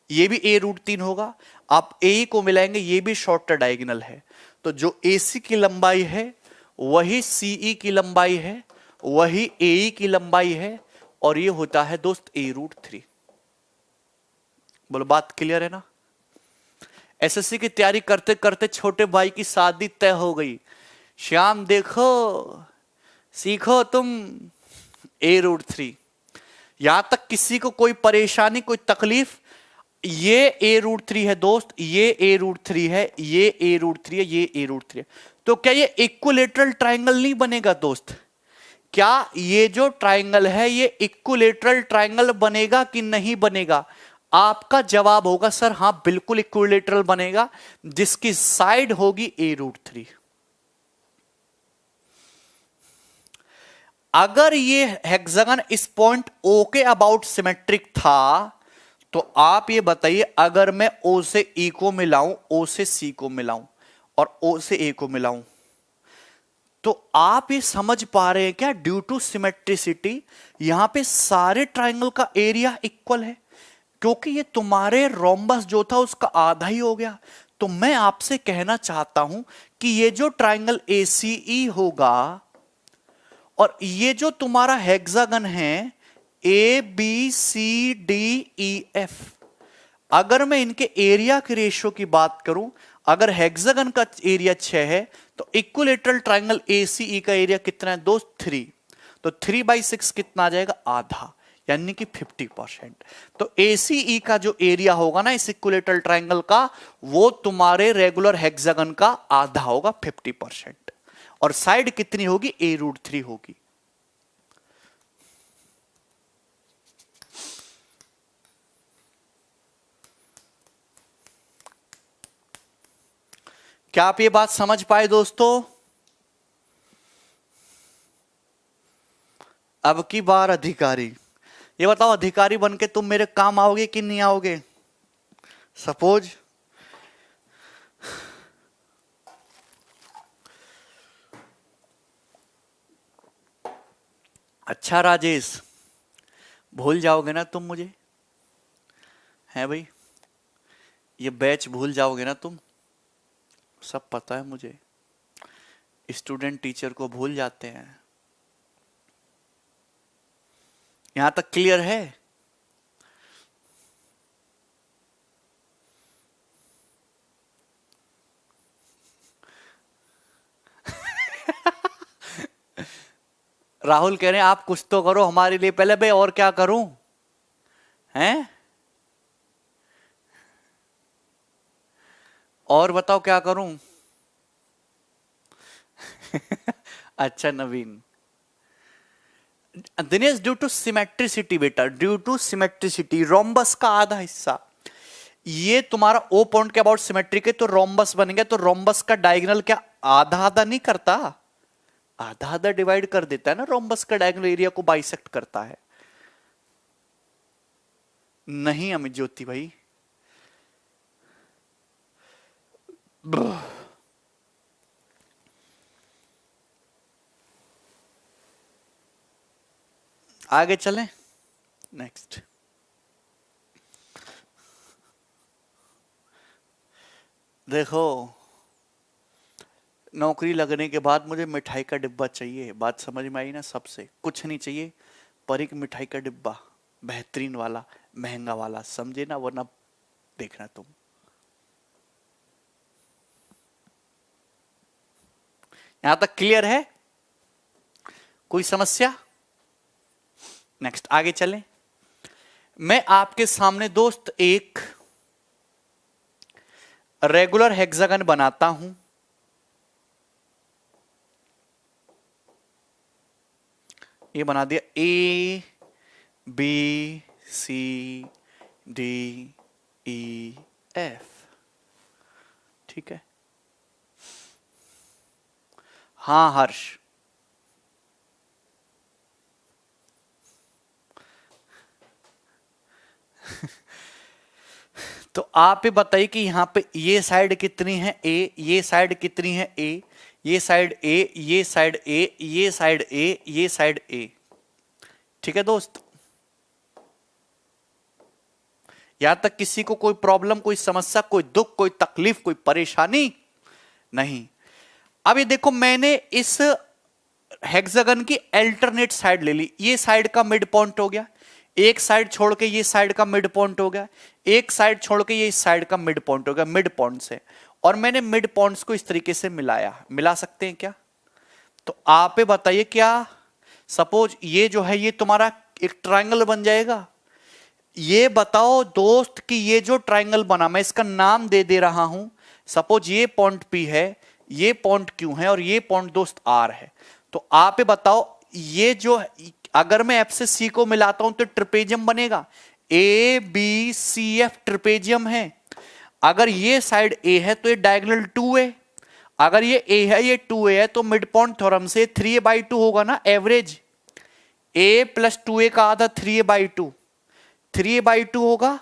ये भी a√3 होगा। आप AE को मिलाएंगे, ये भी शॉर्टर डायगोनल है। तो जो AC की लंबाई है वही CE की लंबाई है, वही AE की लंबाई है, और ये होता है दोस्त a√3। बोलो बात क्लियर है ना? SSC की तैयारी करते करते छोटे भाई की शादी तय हो गई। श्याम देखो सीखो तुम a√3। यहां तक किसी को कोई परेशानी, कोई तकलीफ? ये a√3 है दोस्त, ये a√3 है, ये a√3 है, ये a√3 है। तो क्या ये इक्विलेटरल ट्राइंगल नहीं बनेगा दोस्त? क्या ये जो ट्राइंगल है ये इक्विलेटरल ट्राइंगल बनेगा कि नहीं बनेगा? आपका जवाब होगा सर हां बिल्कुल इक्विलेटरल बनेगा, जिसकी साइड होगी a√3। अगर ये हेक्सागन इस पॉइंट O के अबाउट सिमेट्रिक था, तो आप ये बताइए अगर मैं O से E को मिलाऊं, O से C को मिलाऊं और O से A को मिलाऊं, तो आप ये समझ पा रहे हैं क्या? ड्यू टू सिमेट्रिसिटी यहां पे सारे ट्राइंगल का एरिया इक्वल है, क्योंकि ये तुम्हारे रोम्बस जो था उसका आधा ही हो गया। तो मैं आपसे कहना चाहता हूं कि ये जो ट्राइंगल ACE होगा और ये जो तुम्हारा हेक्सागन है ABCDEF, अगर मैं इनके एरिया के रेशियो की बात करूं, अगर हेक्सागन का एरिया 6 है तो इक्विलेटरल ट्राइंगल ACE का एरिया कितना है दोस्त? 3। तो 3/6 कितना आ जाएगा? आधा, यानी कि 50%। तो ACE का जो एरिया होगा ना इस इक्विलेटरल ट्राइंगल का, वो तुम्हारे रेगुलर हेक्सागन का आधा होगा, 50%। और साइड कितनी होगी? a√3 होगी। क्या आप ये बात समझ पाए दोस्तों? अब की बार अधिकारी, ये बताओ अधिकारी बनके तुम मेरे काम आओगे कि नहीं आओगे? सपोज अच्छा राजेश, भूल जाओगे ना तुम मुझे? हैं भाई, ये बैच भूल जाओगे ना तुम? सब पता है मुझे, स्टूडेंट टीचर को भूल जाते हैं। यहां तक क्लियर है? राहुल कह रहे हैं आप कुछ तो करो हमारे लिए पहले। भाई और क्या करूं? हैं? और बताओ क्या करूं? अच्छा नवीन, दिनेश ड्यू टू सिमेट्रिसिटी बेटा, ड्यू टू सिमेट्रिसिटी, रोम्बस का आधा हिस्सा, ये तुम्हारा ओ पॉइंट के अबाउट सिमेट्रिक है तो रोम्बस बनेगा, तो रोम्बस का डायगोनल क्या आधा आधा नहीं करता, आधा आधा डिवाइड कर देता है ना, रोम्बस का डायगोनल एरिया को बाइसेक्ट करता है। नहीं अमित ज्योति भाई, आगे चलें, नेक्स्ट। देखो नौकरी लगने के बाद मुझे मिठाई का डिब्बा चाहिए, बात समझ में आई ना, सबसे कुछ नहीं चाहिए पर एक मिठाई का डिब्बा, बेहतरीन वाला, महंगा वाला, समझे ना, वरना देखना तुम। यहां तक क्लियर है, कोई समस्या? नेक्स्ट आगे चलें। मैं आपके सामने दोस्त एक रेगुलर हेक्सागन बनाता हूं, ये बना दिया, a B C d e f, ठीक है। हाँ हर्ष, तो आप ये बताइए कि यहां पे ये साइड कितनी है ए, ये साइड कितनी है ए, ये साइड ए, ये साइड ए, ये साइड ए, ये साइड ए, ठीक है दोस्त। यहां तक किसी को कोई प्रॉब्लम, कोई समस्या, कोई दुख, कोई तकलीफ, कोई परेशानी नहीं। अब ये देखो मैंने इस हेक्सागन की अल्टरनेट साइड ले ली, ये साइड का मिड पॉइंट हो गया, एक साइड छोड़ के ये साइड का मिड पॉइंट हो गया, एक साइड छोड़ के ये साइड का मिड पॉइंट हो गया, मिड पॉइंट से, और मैंने मिड पॉइंट्स को इस तरीके से मिलाया। मिला सकते हैं क्या? तो आप ये बताइए, क्या सपोज ये जो है ये तुम्हारा एक ट्रायंगल बन जाएगा? ये बताओ दोस्त कि ये जो ट्रायंगल बना, मैं इसका नाम दे दे रहा हूं, सपोज ये पॉइंट P है, ये पॉइंट Q है और ये पॉइंट दोस्त R है। तो आप ये बताओ, ये जो अगर मैं F से C को मिलाता हूं तो ट्रिपेजियम बनेगा, A B C F trapezium है। अगर ये साइड A है तो ये डायगोनल 2A, अगर ये A है ये 2A है, तो मिड पॉइंट थ्योरम से 3A/2 होगा ना, एवरेज A प्लस 2A का आधा 3A/2, 3A/2 होगा,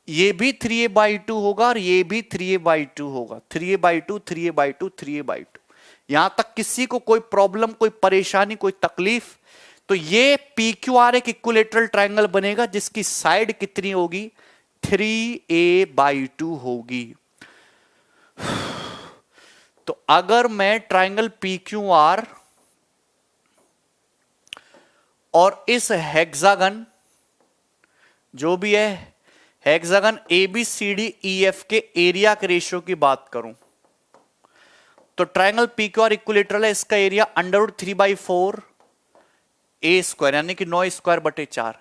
ये भी 3A/2 होगा और ये भी 3A/2 होगा, 3A/2 3A/2 3A/2। यहां तक किसी को कोई प्रॉब्लम, कोई परेशानी, कोई तकलीफ? तो ये PQR एक इक्विलेटरल ट्रायंगल बनेगा जिसकी साइड कितनी होगी? 3A/2 होगी। तो अगर मैं ट्रायंगल PQR और इस हेक्सागन जो भी है हेक्सागन ABCDEF के एरिया के रेशियो की बात करूं, तो ट्रायंगल PQR इक्विलेटरल है, इसका एरिया √3/4 A² यानी कि 9²/4।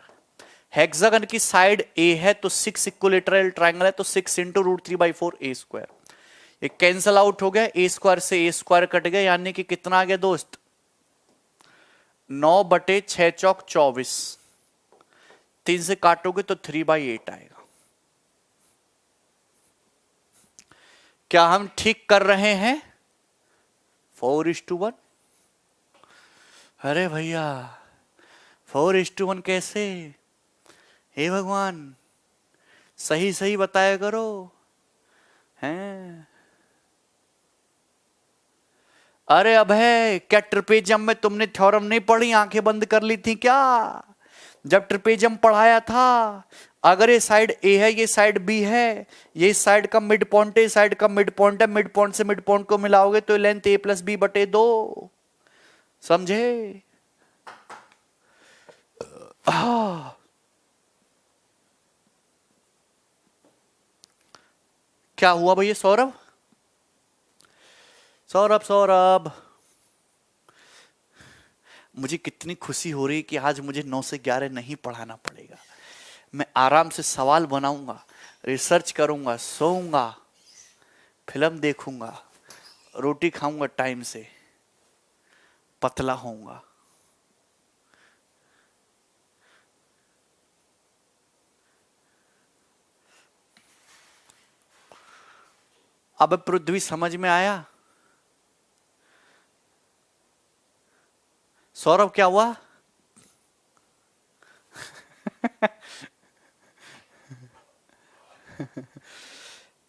हेक्सागन की साइड A है तो 6 इक्विलेटरल ट्रायंगल है तो 6 इंटू √3/4 A²। ये कैंसल आउट हो गया, A² से A² कट गया, यानी कि कितना आ गया दोस्त? 9/6 चौक 24, 3 से काटोगे तो 3/8 आएगा। क्या हम ठीक कर रहे हैं? 4:1। अरे भैया 4:1 कैसे? हे भगवान, सही सही बताया करो, हैं? अरे अभय, क्या ट्रिपेजियम में तुमने थ्योरम नहीं पढ़ी, आंखें बंद कर ली थी क्या जब ट्रिपेजियम पढ़ाया था? अगर ये साइड A है, ये साइड B है, ये साइड का मिड पॉइंट है, साइड का मिड पॉइंट है, मिड पॉइंट से मिड पॉइंट को मिलाओगे तो लेंथ A + B/2, समझे? क्या हुआ भैया? सौरभ सौरभ सौरभ, मुझे कितनी खुशी हो रही कि आज मुझे 9 से 11 नहीं पढ़ाना पड़ेगा। मैं आराम से सवाल बनाऊंगा, रिसर्च करूंगा, सोऊंगा, फिल्म देखूंगा, रोटी खाऊंगा टाइम से, पतला होऊंगा। अब पृथ्वी समझ में आया? सौरभ क्या हुआ?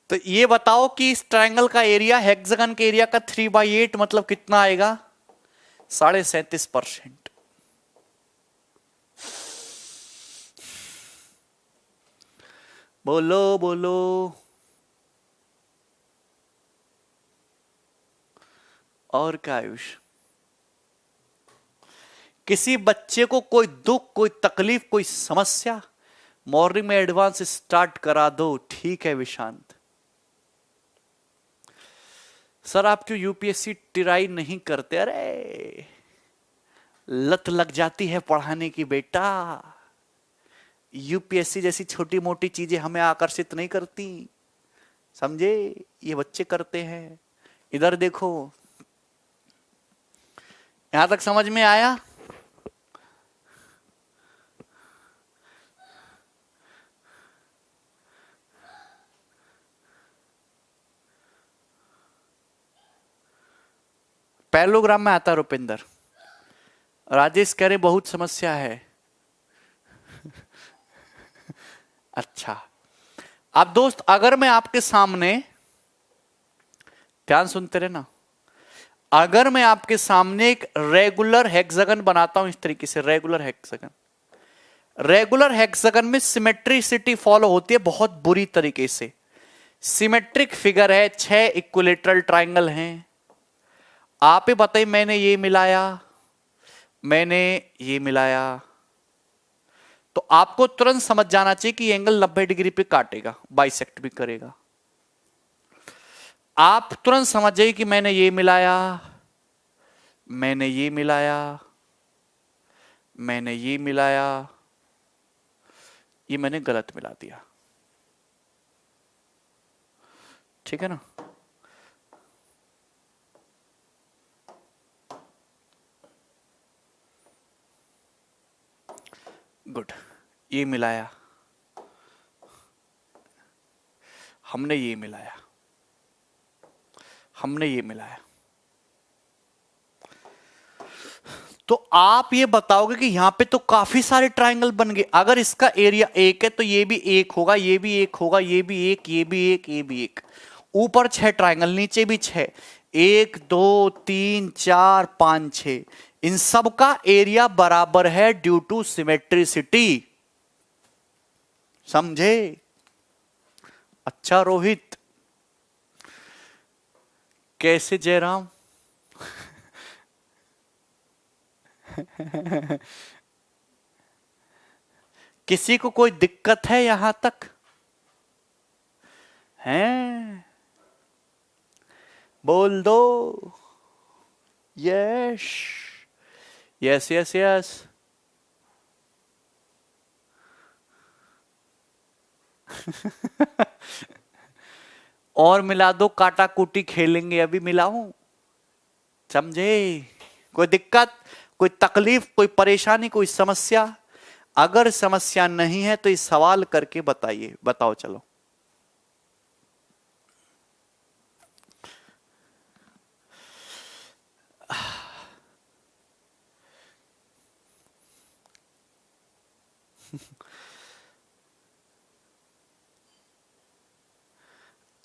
तो ये बताओ कि इस ट्रायंगल का एरिया हेक्सागन के एरिया का 3/8 मतलब कितना आएगा? 37.5%। बोलो बोलो। और क्या आयुष? किसी बच्चे को कोई दुख, कोई तकलीफ, कोई समस्या, मॉर्निंग में एडवांस स्टार्ट करा दो। ठीक है विशांत। सर आप क्यों यूपीएससी ट्राई नहीं करते? अरे लत लग जाती है पढ़ाने की बेटा। यूपीएससी जैसी छोटी मोटी चीजें हमें आकर्षित नहीं करती, समझे? ये बच्चे करते हैं। इधर देखो, यहां तक समझ में आया? पैरेललोग्राम में आता रुपिंदर। राजेश कह रहे बहुत समस्या है। अच्छा, अब दोस्त अगर मैं आपके सामने, ध्यान सुनते रहे ना, अगर मैं आपके सामने एक रेगुलर हेक्सागन बनाता हूं इस तरीके से, रेगुलर हेक्सागन, रेगुलर हेक्सागन में सिमेट्रिसिटी फॉलो होती है बहुत बुरी तरीके से। सिमेट्रिक फिगर है, 6 इक्विलेटरल ट्रायंगल हैं। आप ही बताइए, मैंने ये मिलाया, मैंने ये मिलाया, तो आपको तुरंत समझ जाना चाहिए कि एंगल 90 डिग्री पे काटेगा, बाइसेक्ट भी करेगा। आप तुरंत समझ जाइए कि मैंने ये मिलाया, मैंने ये मिलाया, मैंने ये मिलाया, ये मैंने गलत मिला दिया। ठीक है ना? गुड, ये मिलाया, हमने ये मिलाया, हमने ये मिलाया। तो आप ये बताओगे कि यहां पे तो काफी सारे ट्रायंगल बन गए। अगर इसका एरिया 1 है तो ये भी 1 होगा, ये भी 1 होगा, ये भी 1, ये भी 1, ये भी 1। ऊपर 6 ट्रायंगल, नीचे भी 6, 1 2 3 4 5 6। इन सब का एरिया बराबर है ड्यू टू सिमेट्रिसिटी। समझे? अच्छा रोहित, कैसे जयराम? किसी को कोई दिक्कत है यहां तक? हैं? बोल दो। Yes yes yes yes. और मिला दो, काटा कूटी खेलेंगे, अभी मिलाऊं? समझे? कोई दिक्कत, कोई तकलीफ, कोई परेशानी, कोई समस्या? अगर समस्या नहीं है तो इस सवाल करके बताइए। बताओ चलो।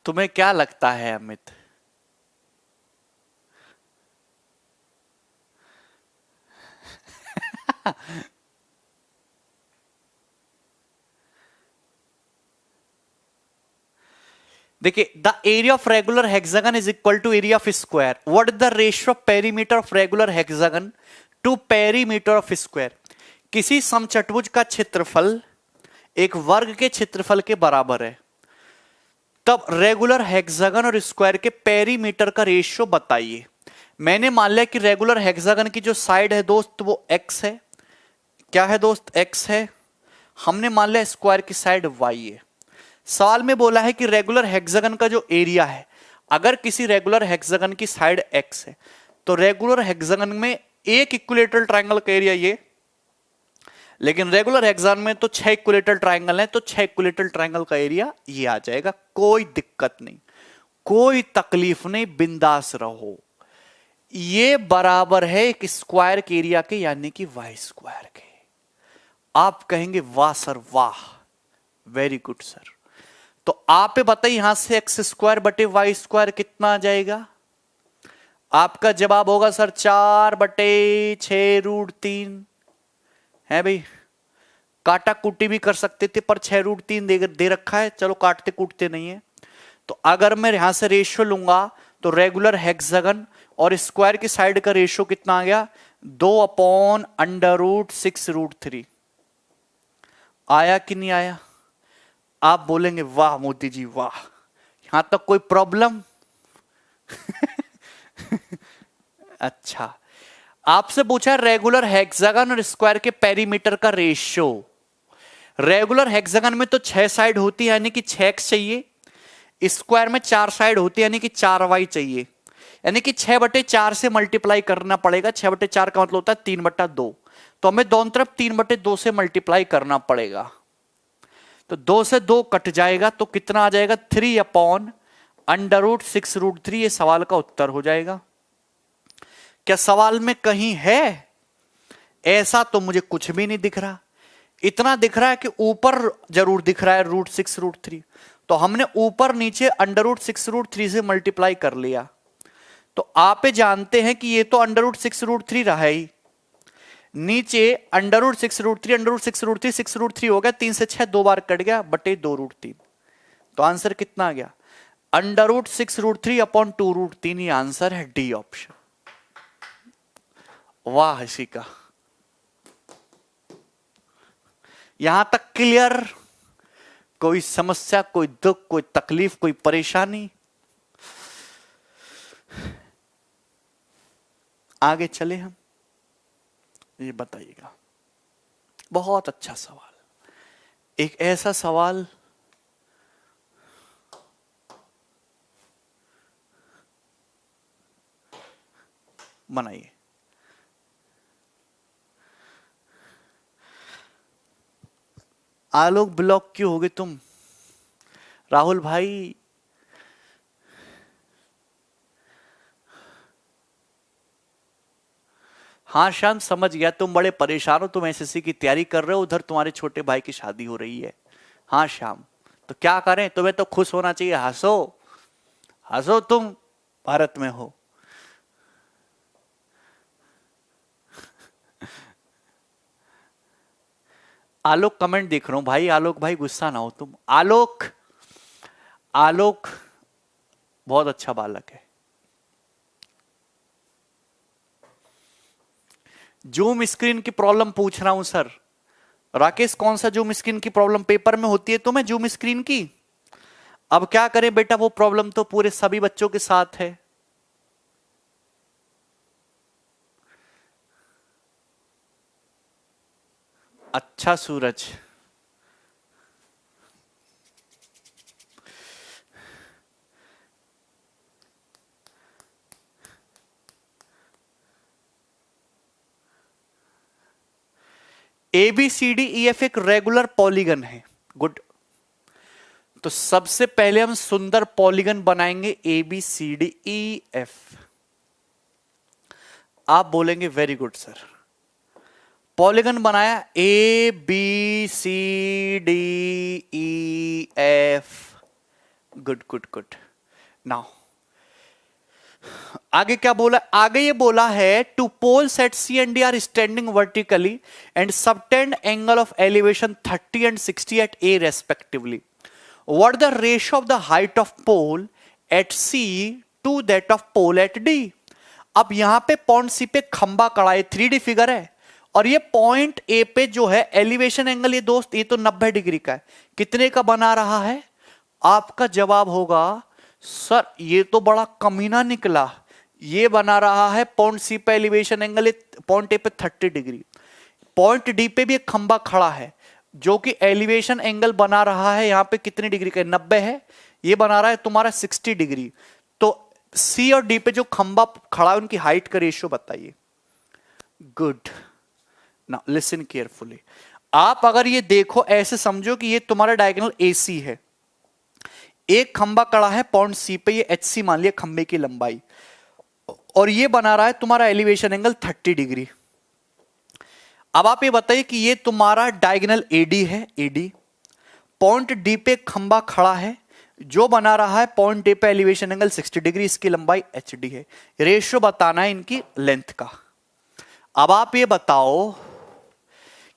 तुम्हें क्या लगता है अमित? देखिए, the area of regular hexagon is equal to area of square. What is the ratio of perimeter of regular hexagon to perimeter of square? किसी समचतुर्भुज का क्षेत्रफल एक वर्ग के क्षेत्रफल के बराबर है, तब रेगुलर हेक्सागन और स्क्वायर के पेरीमीटर का रेशियो बताइए। मैंने मान लिया कि रेगुलर हेक्सागन की जो साइड है दोस्त वो x है। क्या है दोस्त? x है। हमने मान लिया स्क्वायर की साइड y है। सवाल में बोला है कि रेगुलर हेक्सागन का जो एरिया है, अगर किसी रेगुलर हेक्सागन की साइड x है तो रेगुलर हेक्सागन में एक इक्विलेटरल ट्रायंगल का एरिया ये, लेकिन रेगुलर हेक्सागन में तो 6 इक्विलेटरल ट्रायंगल है, तो 6 इक्विलेटरल ट्रायंगल का एरिया ये आ जाएगा। कोई दिक्कत नहीं, कोई तकलीफ नहीं, बिंदास रहो। ये बराबर है एक स्क्वायर के एरिया के, यानी कि वाई स्क्वायर के। आप कहेंगे वाह सर वाह, वेरी गुड सर। तो आप बताइए यहां से एक्स स्क्वायर बटे वाई स्क्वायर कितना आ जाएगा? आपका जवाब होगा सर 4/6√3 है भाई। काटा कुटी भी कर सकते थे, पर 6√3 दे रखा है, चलो काटते कूटते नहीं है। तो अगर मैं यहां से रेशियो लूंगा तो रेगुलर हेक्सागन और स्क्वायर की साइड का रेशियो कितना आ गया? 2/√6√3 आया कि नहीं आया? आप बोलेंगे वाह मोदी जी वाह, यहां तक कोई प्रॉब्लम? अच्छा, आपसे पूछा रेगुलर हेक्सागन और स्क्वायर के पेरीमीटर का रेशियो। रेगुलर हेक्सागन में तो 6 साइड होती है, यानी कि 6x चाहिए। स्क्वायर में 4 साइड होती है, यानी कि 4y चाहिए। यानी कि 6/4 से मल्टीप्लाई करना पड़ेगा। 6/4 का मतलब होता है 3/2, तो हमें दोनों तरफ 3/2 से मल्टीप्लाई करना पड़ेगा। तो 2 से 2 कट जाएगा, तो कितना आ जाएगा? 3/√6√3। ये सवाल का उत्तर हो जाएगा। क्या सवाल में कहीं है ऐसा? तो मुझे कुछ भी नहीं दिख रहा। इतना दिख रहा है कि ऊपर जरूर दिख रहा है √6√3, तो हमने ऊपर नीचे √6√3 से मल्टीप्लाई कर लिया। तो आप जानते हैं कि ये तो √6√3 रहा ही, नीचे √6√3 6√3 हो गया, 3 से 6 2 बार कट गया, बटे 2√3। तो आंसर कितना आ गया? √6√3/2√3। ये आंसर है डी ऑप्शन। वाह इसी का, यहां तक क्लियर? कोई समस्या, कोई दुख, कोई तकलीफ, कोई परेशानी? आगे चले हम, ये बताइएगा। बहुत अच्छा सवाल, एक ऐसा सवाल बनाइए। आलोक ब्लॉक क्यों हो गए तुम? राहुल भाई हाँ शांत, समझ गया, तुम बड़े परेशान हो, तुम एसएससी की तैयारी कर रहे हो, उधर तुम्हारे छोटे भाई की शादी हो रही है। हाँ श्याम, तो क्या करें, तुम्हें तो खुश होना चाहिए, हंसो हंसो, तुम भारत में हो। आलोक कमेंट देख रहा हूं भाई, आलोक भाई गुस्सा ना हो तुम। आलोक, आलोक बहुत अच्छा बालक है। जूम स्क्रीन की प्रॉब्लम पूछ रहा हूं सर। राकेश, कौन सा जूम स्क्रीन की प्रॉब्लम पेपर में होती है तुम्हें जूम स्क्रीन की? अब क्या करें बेटा, वो प्रॉब्लम तो पूरे सभी बच्चों के साथ है। अच्छा सूरज, ABCDEF एक रेगुलर पॉलीगन है। गुड, तो सबसे पहले हम सुंदर पॉलीगन बनाएंगे ABCDEF। आप बोलेंगे वेरी गुड सर। पॉलीगन बनाया ABCDEF। Good good good. Now आगे क्या बोला? आगे ये बोला है two poles at C and D are standing vertically and subtend angle of elevation 30 and 60 at A respectively. What the ratio of the height of pole at C to that of pole at D। अब यहां पे point C पे खंबा कड़ा है, 3D figure है, और ये पॉइंट A पे जो है एलिवेशन एंगल, ये दोस्त ये तो 90 डिग्री का है। कितने का बना रहा है? आपका जवाब होगा सर ये तो बड़ा कमीना निकला, ये बना रहा है पॉइंट सी पे एलिवेशन एंगल पॉइंट ए पे 30 डिग्री, पॉइंट डी पे भी एक खंबा खड़ा है जो कि एलिवेशन एंगल बना रहा है यहां पे कितनी डिग्री का? 90 है, ये बना रहा है तुम्हारा 60 डिग्री। तो सी और डी पे जो खंबा खड़ा है उनकी हाइट का रेशियो बताइए। गुड। Now listen carefully. आप अगर ये देखो, ऐसे समझो कि ये तुम्हारा डायगोनल AC है, एक खंबा कड़ा है पॉइंट सी पे, ये HC मान लिया खंबे की लंबाई, और ये बना रहा है तुम्हारा एलिवेशन एंगल 30 डिग्री। अब आप ये बताइए कि ये तुम्हारा डायगोनल AD है, AD पॉइंट D पे खंबा खड़ा है जो बना रहा है पॉइंट A पे एलिवेशन एंगल 60 डिग्री, इसकी लंबाई HD है, रेशियो बताना है इनकी लेंथ का। अब आप ये बताओ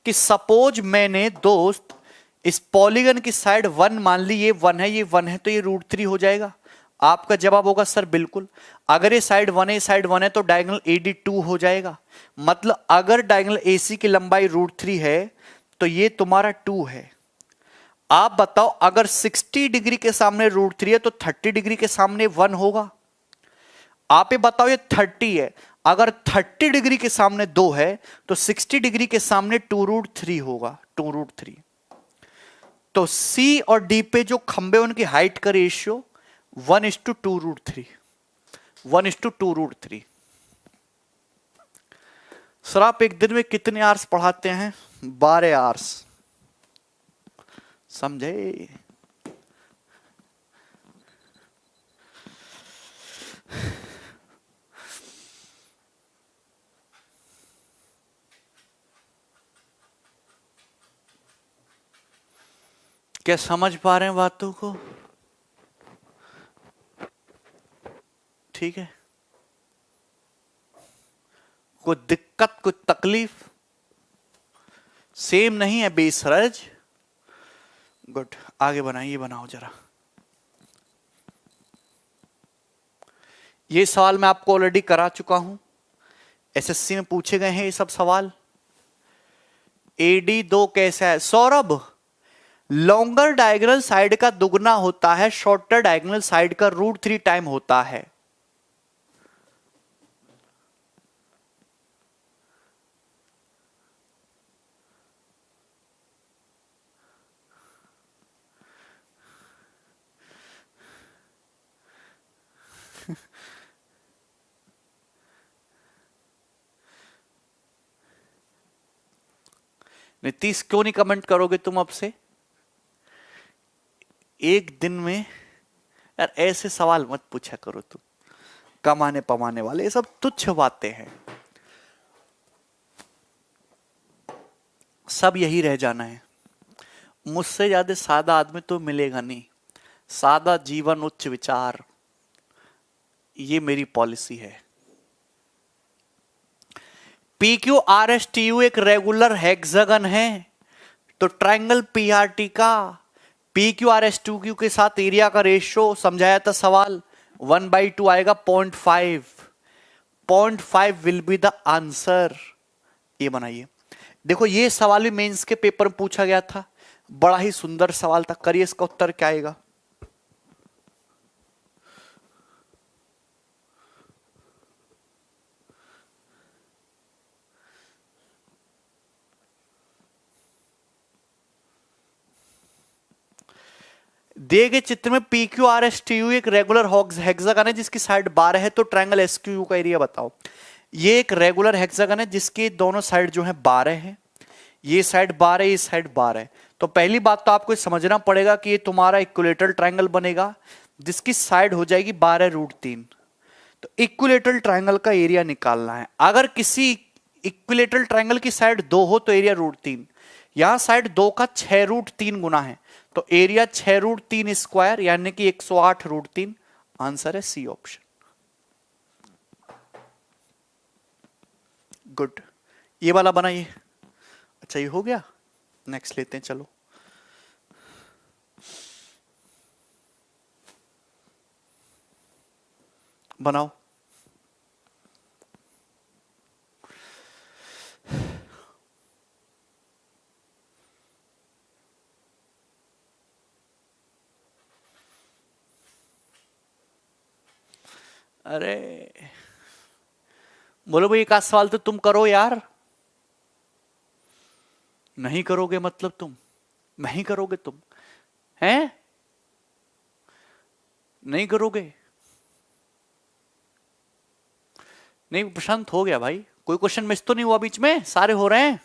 कि सपोज मैंने दोस्त इस पॉलीगन की साइड 1 मान ली, ये 1 है, ये 1 है, तो ये √3 हो जाएगा। आपका जवाब होगा सर बिल्कुल। अगर ये साइड 1 है, ये साइड 1 है, तो डायगोनल AD 2 हो जाएगा। मतलब अगर डायगोनल AC की लंबाई √3 है तो ये तुम्हारा 2 है। आप बताओ अगर 60 डिग्री के सामने √3 है तो 30 डिग्री के सामने 1 होगा। आप ये बताओ, ये 30 है, अगर 30 डिग्री के सामने 2 है तो 60 डिग्री के सामने 2√3 होगा, 2√3। तो C और D पे जो खंबे उनकी हाइट का रेशियो 1:2√3, 1:2√3। सर आप एक दिन में कितने आवर्स पढ़ाते हैं? 12 आवर्स, समझे? क्या समझ पा रहे हैं बातों को? ठीक है, कोई दिक्कत, कोई तकलीफ? सेम नहीं है बेसरज? गुड, आगे बनाइए, बनाओ जरा। ये सवाल मैं आपको ऑलरेडी करा चुका हूं, SSC में पूछे गए हैं ये सब सवाल। AD 2 कैसा है सौरभ? लॉन्गर डायगोनल साइड का दुगना होता है, शॉर्टर डायगोनल साइड का √3 टाइम होता है। नीतीश क्यों नहीं कमेंट करोगे तुम अब से? एक दिन में यार ऐसे सवाल मत पूछा करो तुम, कमाने पमाने वाले, ये सब तुच्छ बातें हैं, सब यही रह जाना है। मुझसे ज्यादा सादा आदमी तो मिलेगा नहीं। सादा जीवन उच्च विचार, ये मेरी पॉलिसी है। PQRSTU एक रेगुलर हेक्सागन है, तो ट्रायंगल PRT का PQRS2Q के साथ एरिया का रेशियो समझाया था सवाल, 1/2 आएगा, 0.5 विल बी द आंसर। ये बनाइए। देखो ये सवाल भी मेंस के पेपर में पूछा गया था, बड़ा ही सुंदर सवाल था, करिए इसका उत्तर क्या आएगा। दिए गए चित्र में PQRSTU एक रेगुलर हेक्सागन है जिसकी साइड 12 है, तो ट्रायंगल SQU का एरिया बताओ। ये एक रेगुलर हेक्सागन है जिसके दोनों साइड जो है 12 है, ये साइड 12, ये साइड 12 है। तो पहली बात तो आपको समझना पड़ेगा कि ये तुम्हारा इक्विलेटरल ट्रायंगल बनेगा जिसकी साइड हो जाएगी 12√3। तो इक्विलेटरल ट्रायंगल का एरिया निकालना है। अगर किसी इक्विलेटरल ट्रायंगल की साइड 2 हो तो एरिया √3, यहां साइड 2 का 6√3 गुना है, तो एरिया 6√3 स्क्वायर यानी कि 108√3। आंसर है सी ऑप्शन। गुड, ये वाला बनाइए। अच्छा ये हो गया, नेक्स्ट लेते हैं, चलो। बनाओ। अरे बोलो भाई एक आध सवाल तो तुम करो यार। नहीं करोगे मतलब तुम नहीं करोगे, तुम हैं नहीं करोगे। नहीं प्रशांत हो गया भाई, कोई क्वेश्चन मिस तो नहीं हुआ बीच में? सारे हो रहे हैं।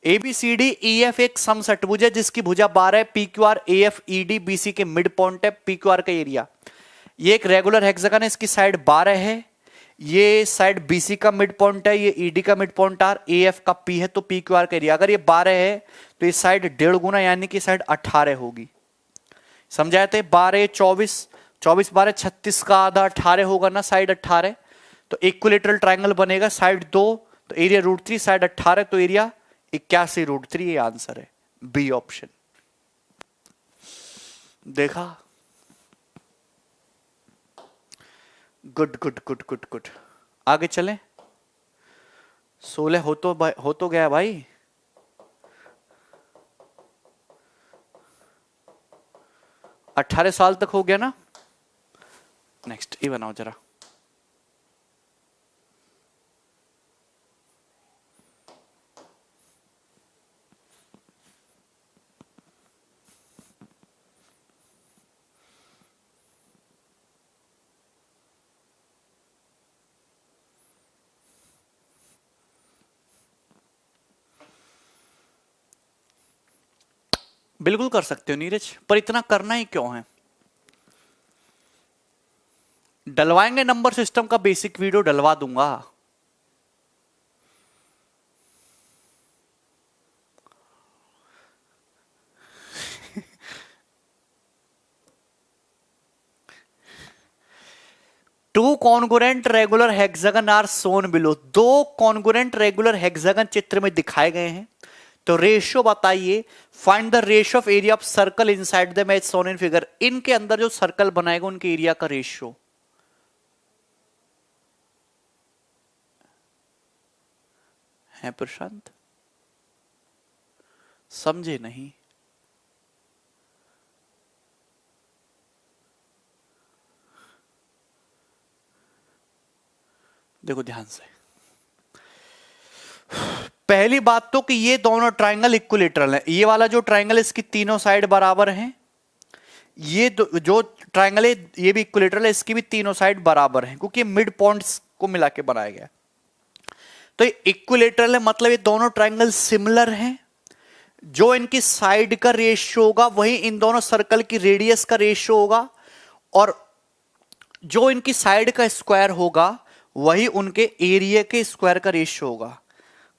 ABCD EF एक समषटभुज है जिसकी भुजा 12 है। PQR AF ED BC के मिड पॉइंट है। PQR का एरिया, ये एक रेगुलर हेक्सागन है, इसकी साइड 12 है, ये साइड BC का मिड पॉइंट है, ये ED का मिड पॉइंट आर, AF का P है, तो PQR का एरिया, अगर ये 12 है तो ये साइड 1.5 गुना यानी कि साइड 18 होगी। समझाए थे? 12 24, 24 12 36 का आधा 18 होगा ना, साइड 18, तो इक्विलेटरल ट्राइंगल बनेगा। साइड 2 तो एरिया √3, साइड 18 तो एरिया 81 √3। ये आंसर है, बी ऑप्शन। देखा? Good good good good good. आगे चलें। 16 हो तो गया भाई। अठारह साल तक हो गया ना। नेक्स्ट ये बनाओ जरा। बिल्कुल कर सकते हो नीरज, पर इतना करना ही क्यों है? डलवाएंगे, नंबर सिस्टम का बेसिक वीडियो डलवा दूंगा। Two congruent regular hexagon are shown below. दो कॉन्गुरेंट रेगुलर हेक्सागन चित्र में दिखाए गए हैं, तो रेशियो बताइए। Find the ratio of area of circle inside the match shown in figure. इनके अंदर जो सर्कल बनाएगा उनके एरिया का रेशियो है। प्रशांत समझे नहीं? देखो ध्यान से, पहली बात तो कि ये दोनों ट्राइंगल इक्विलेटरल है। ये वाला जो ट्राइंगल है इसकी तीनों साइड बराबर हैं। ये जो ट्राइंगल है ये भी इक्विलेटरल है, इसकी भी तीनों साइड बराबर हैं, क्योंकि मिड पॉइंट्स को मिला के बनाया गया। तो ये इक्विलेटरल है, मतलब ये दोनों ट्राइंगल सिमिलर हैं। जो इनकी साइड का रेशियो होगा वही इन दोनों सर्कल की रेडियस का रेशियो होगा, और जो इनकी साइड का स्क्वायर होगा वही उनके एरिया के स्क्वायर का रेशियो होगा।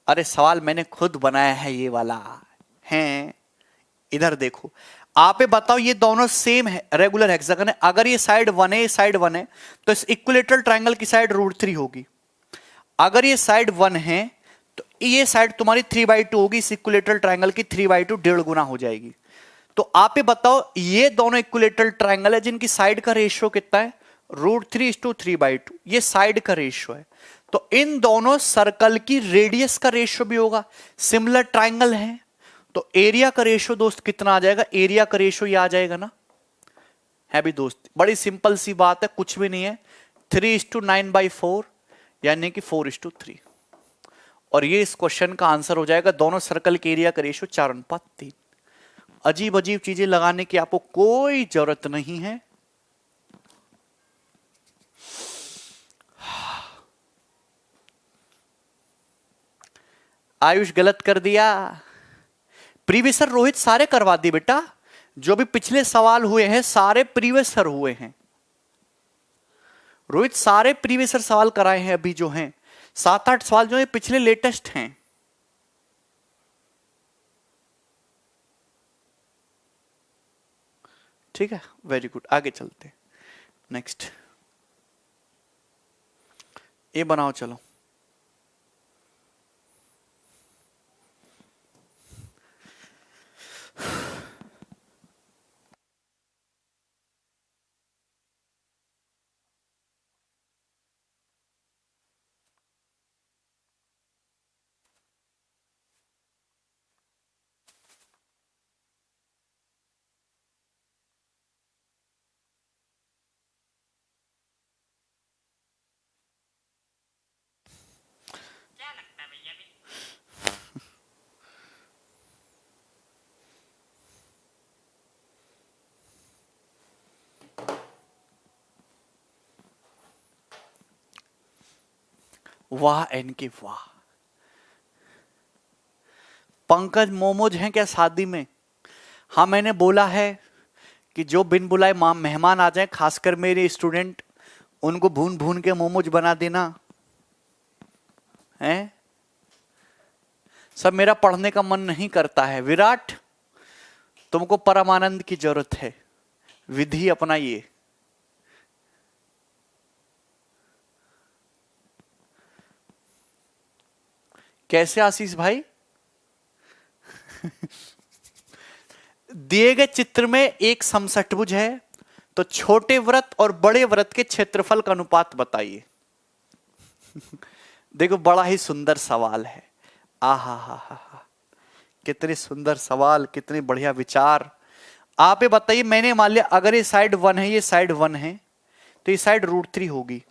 अरे सवाल मैंने खुद बनाया है ये वाला है। इधर देखो, आप ये बताओ, ये दोनों सेम है, रेगुलर हेक्सागन है। अगर ये साइड 1 है, ये साइड 1 है, तो इस इक्विलेटरल ट्रायंगल की साइड √3 होगी। अगर ये साइड 1 है तो ये साइड तुम्हारी 3/2 होगी, इस इक्विलेटरल ट्रायंगल की 3/2 1.5 गुना हो जाएगी। तो आप ये बताओ, ये दोनों इक्विलेटरल ट्रायंगल है जिनकी साइड का रेशियो कितना है? √3:3/2। ये साइड का रेशियो है। तो इन दोनों सर्कल की रेडियस का रेशियो भी होगा, सिमिलर ट्रायंगल है, तो एरिया का रेशियो दोस्त कितना आ जाएगा? एरिया का रेशियो ये आ जाएगा ना, है भी दोस्त। बड़ी सिंपल सी बात है, कुछ भी नहीं है। 3:9/4 यानी कि 4:3, और ये इस क्वेश्चन का आंसर हो जाएगा। दोनों सर्कल के एरिया का रेशियो 4:3। अजीब अजीब चीजें लगाने की आपको कोई जरूरत नहीं है। आयुष गलत कर दिया। प्रीवियस सर रोहित सारे करवा दी बेटा, जो भी पिछले सवाल हुए हैं सारे प्रीवियस सर हुए हैं। रोहित सारे प्रीवियस सर सवाल कराए हैं, अभी जो हैं 7-8 सवाल जो है पिछले लेटेस्ट हैं। ठीक है, वेरी गुड। आगे चलते, नेक्स्ट ये बनाओ चलो। वाह एन के वाह। पंकज मोमोज हैं क्या शादी में? हाँ, मैंने बोला है कि जो बिन बुलाए मेहमान आ जाएं, खासकर मेरे स्टूडेंट, उनको भून भून के मोमोज बना देना है। सब मेरा पढ़ने का मन नहीं करता है। विराट, तुमको परमानंद की जरूरत है, विधि अपनाइए। कैसे आशीष भाई? दिए गए चित्र में एक समषट्भुज है, तो छोटे वृत्त और बड़े वृत्त के क्षेत्रफल का अनुपात बताइए। देखो, बड़ा ही सुंदर सवाल है। आहा हा हा हा, कितने सुंदर सवाल, कितने बढ़िया विचार। आप ये बताइए, मैंने मान लिया अगर ये साइड 1 है, ये साइड 1 है, तो ये साइड √3 होगी।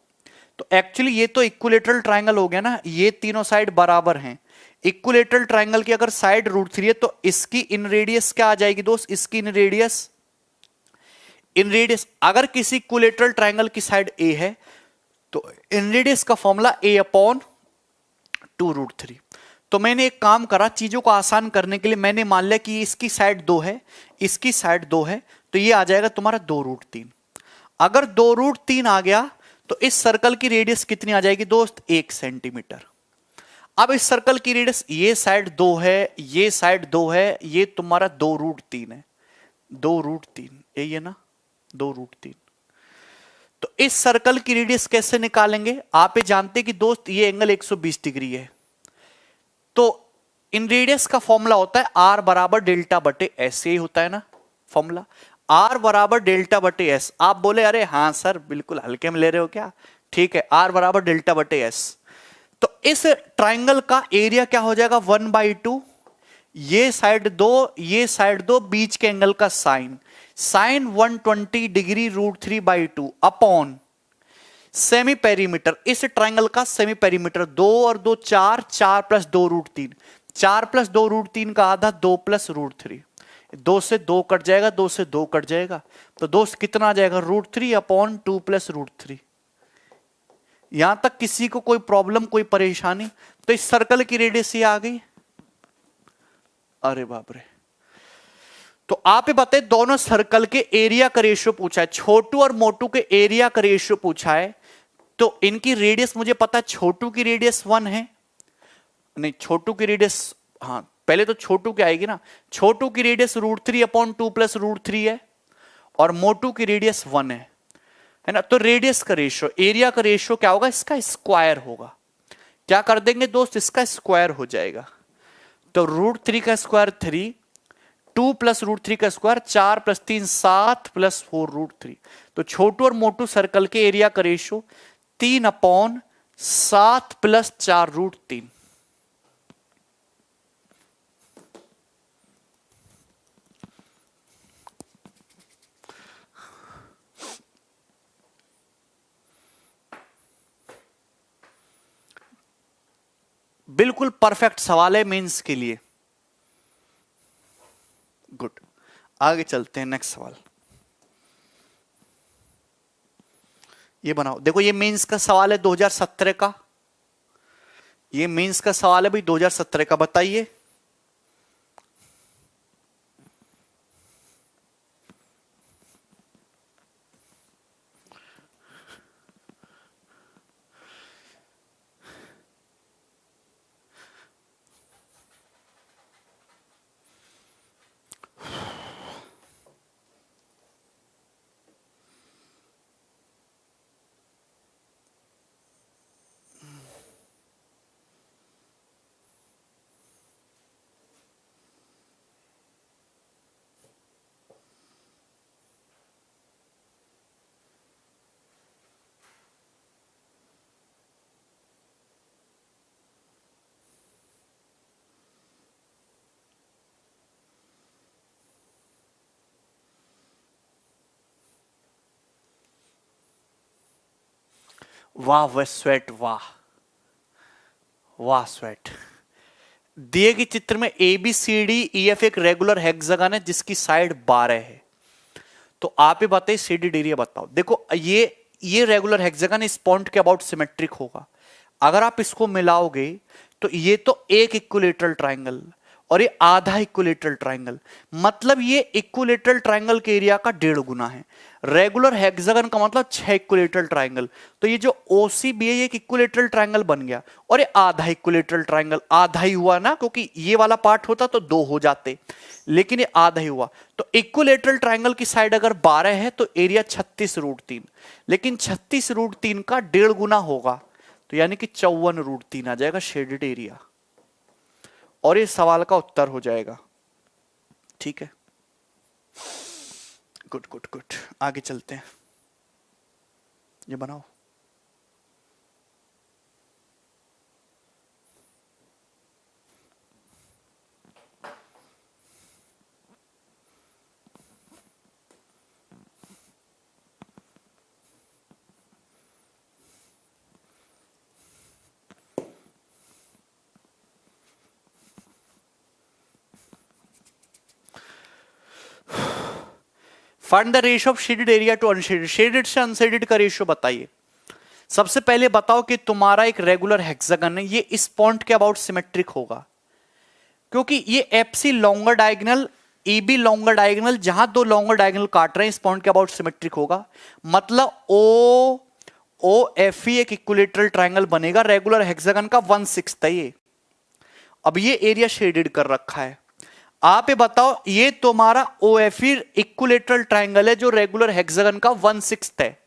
तो एक्चुअली ये तो इक्विलेटरल ट्रायंगल हो गया ना, ये तीनों साइड बराबर हैं। इक्विलेटरल ट्रायंगल की अगर साइड √3 है, तो इसकी इन रेडियस क्या आ जाएगी दोस्त? इसकी इन रेडियस, अगर किसी इक्विलेटरल ट्रायंगल की साइड a है, तो इन रेडियस का फॉर्मूला a/2√3। तो मैंने एक काम करा, चीजों को आसान करने के लिए मैंने मान लिया कि इसकी साइड 2 है, इसकी साइड 2 है, तो ये आ जाएगा तुम्हारा 2√3। अगर 2√3 आ गया, तो इस सर्कल की रेडियस कितनी आ जाएगी दोस्त? 1 सेंटीमीटर। अब इस सर्कल की रेडियस, ये साइड 2 है, ये साइड 2 है, ये तुम्हारा 2√3 है। 2√3 यही है ना, 2√3। तो इस सर्कल की रेडियस कैसे निकालेंगे? आप ये जानते हैं कि दोस्त ये एंगल 120 डिग्री है, तो इन रेडियस का फॉर्मूला होता है r बराबर डेल्टा बटे एस। यही होता है ना फॉर्मूला, r बराबर डेल्टा बटे एस। आप बोले अरे हाँ सर, बिल्कुल हल्के में ले रहे हो क्या? ठीक है, r बराबर डेल्टा बटे एस। तो इस ट्राइंगल का एरिया क्या हो जाएगा? 1/2, ये साइड 2, ये साइड 2, बीच के एंगल का sine 120 degree √3/2 upon semi perimeter. इस ट्राइंगल का सेमी पेरीमीटर 2 और 2 4, 4 + 2√3, 4 + 2√3 का आधा 2 + √3। 2 से 2 कट जाएगा, 2 से 2 कट जाएगा, तो दोस्त कितना आ जाएगा? √3/2 + √3। यहां तक किसी को कोई प्रॉब्लम, कोई परेशानी? तो इस सर्कल की रेडियस ये आ गई। अरे बाप रे। तो आप ये बताइए, दोनों सर्कल के एरिया का रेशियो पूछा है, छोटू और मोटू के एरिया का रेशियो पूछा है, तो इनकी रेडियस मुझे पता है, छोटू की रेडियस 1 है, नहीं छोटू की रेडियस, हाँ पहले तो छोटू की आएगी ना, छोटू की रेडियस √3/2 + √3 है, और मोटू की रेडियस 1 है ना। तो रेडियस का रेशियो, एरिया का रेशियो क्या होगा? इसका स्क्वायर होगा। क्या कर देंगे दोस्त? इसका स्क्वायर हो जाएगा। तो √3 का स्क्वायर 3, 2 + √3 का स्क्वायर 4 + 3 7 + 4 √3। तो छोटू और मोटू सर्कल के एरिया का रेशियो 3/7 + 4 √3। बिल्कुल परफेक्ट सवाल है मेंस के लिए। गुड, आगे चलते हैं, नेक्स्ट सवाल ये बनाओ। देखो, ये मेंस का सवाल है 2017 का, ये मेंस का सवाल है भाई 2017 का। बताइए, वाह वह स्वेट, वाह वाह स्वेट। दिए गए चित्र में ABCDEF एक रेगुलर हेक्सागन है जिसकी साइड 12 है। तो आप ही बताइए CD एरिया बताओ। देखो, ये रेगुलर हेक्सागन इस पॉइंट के अबाउट सिमेट्रिक होगा। अगर आप इसको मिलाओगे तो ये तो एक इक्विलेटरल ट्रायंगल और ये आधा इक्विलेटरल ट्रायंगल, मतलब ये इक्विलेटरल ट्रायंगल के एरिया का 1.5 गुना है। रेगुलर हेक्सागन का मतलब 6 इक्विलेटरल ट्रायंगल, तो ये जो OCB है ये एक इक्विलेटरल ट्रायंगल बन गया। और ये आधा इक्विलेटरल ट्रायंगल, आधा ही हुआ ना, क्योंकि ये वाला पार्ट होता तो 2 हो जाते, लेकिन ये आधा ही हुआ। तो इक्विलेटरल ट्रायंगल की साइड अगर 12 है तो एरिया 36√3, लेकिन 36√3 का 1.5 गुना होगा, तो यानी कि 54√3 आ जाएगा शेडेड एरिया, और इस सवाल का उत्तर हो जाएगा। ठीक है, गुड गुड गुड, आगे चलते हैं। ये बनाओ। Find the ratio of shaded area to unshaded. Shaded से अनशेडेड का रेशियो बताइए। सबसे पहले बताओ कि तुम्हारा एक रेगुलर हेक्सागन है, ये इस पॉइंट के अबाउट सिमेट्रिक होगा, क्योंकि ये FC longer diagonal, EB longer diagonal, जहां 2 लॉन्गर डायगोनल काट रहे हैं इस पॉइंट के अबाउट सिमेट्रिक होगा, मतलब OFE एक इक्विलेटरल ट्रायंगल बनेगा। रेगुलर हेक्सागन का 1/6 है ये। अब ये एरिया शेडेड कर रखा है। आप ये बताओ, ये तुम्हारा OFE इक्विलेटरल ट्रायंगल है जो रेगुलर हेक्सागन का 1/6 है।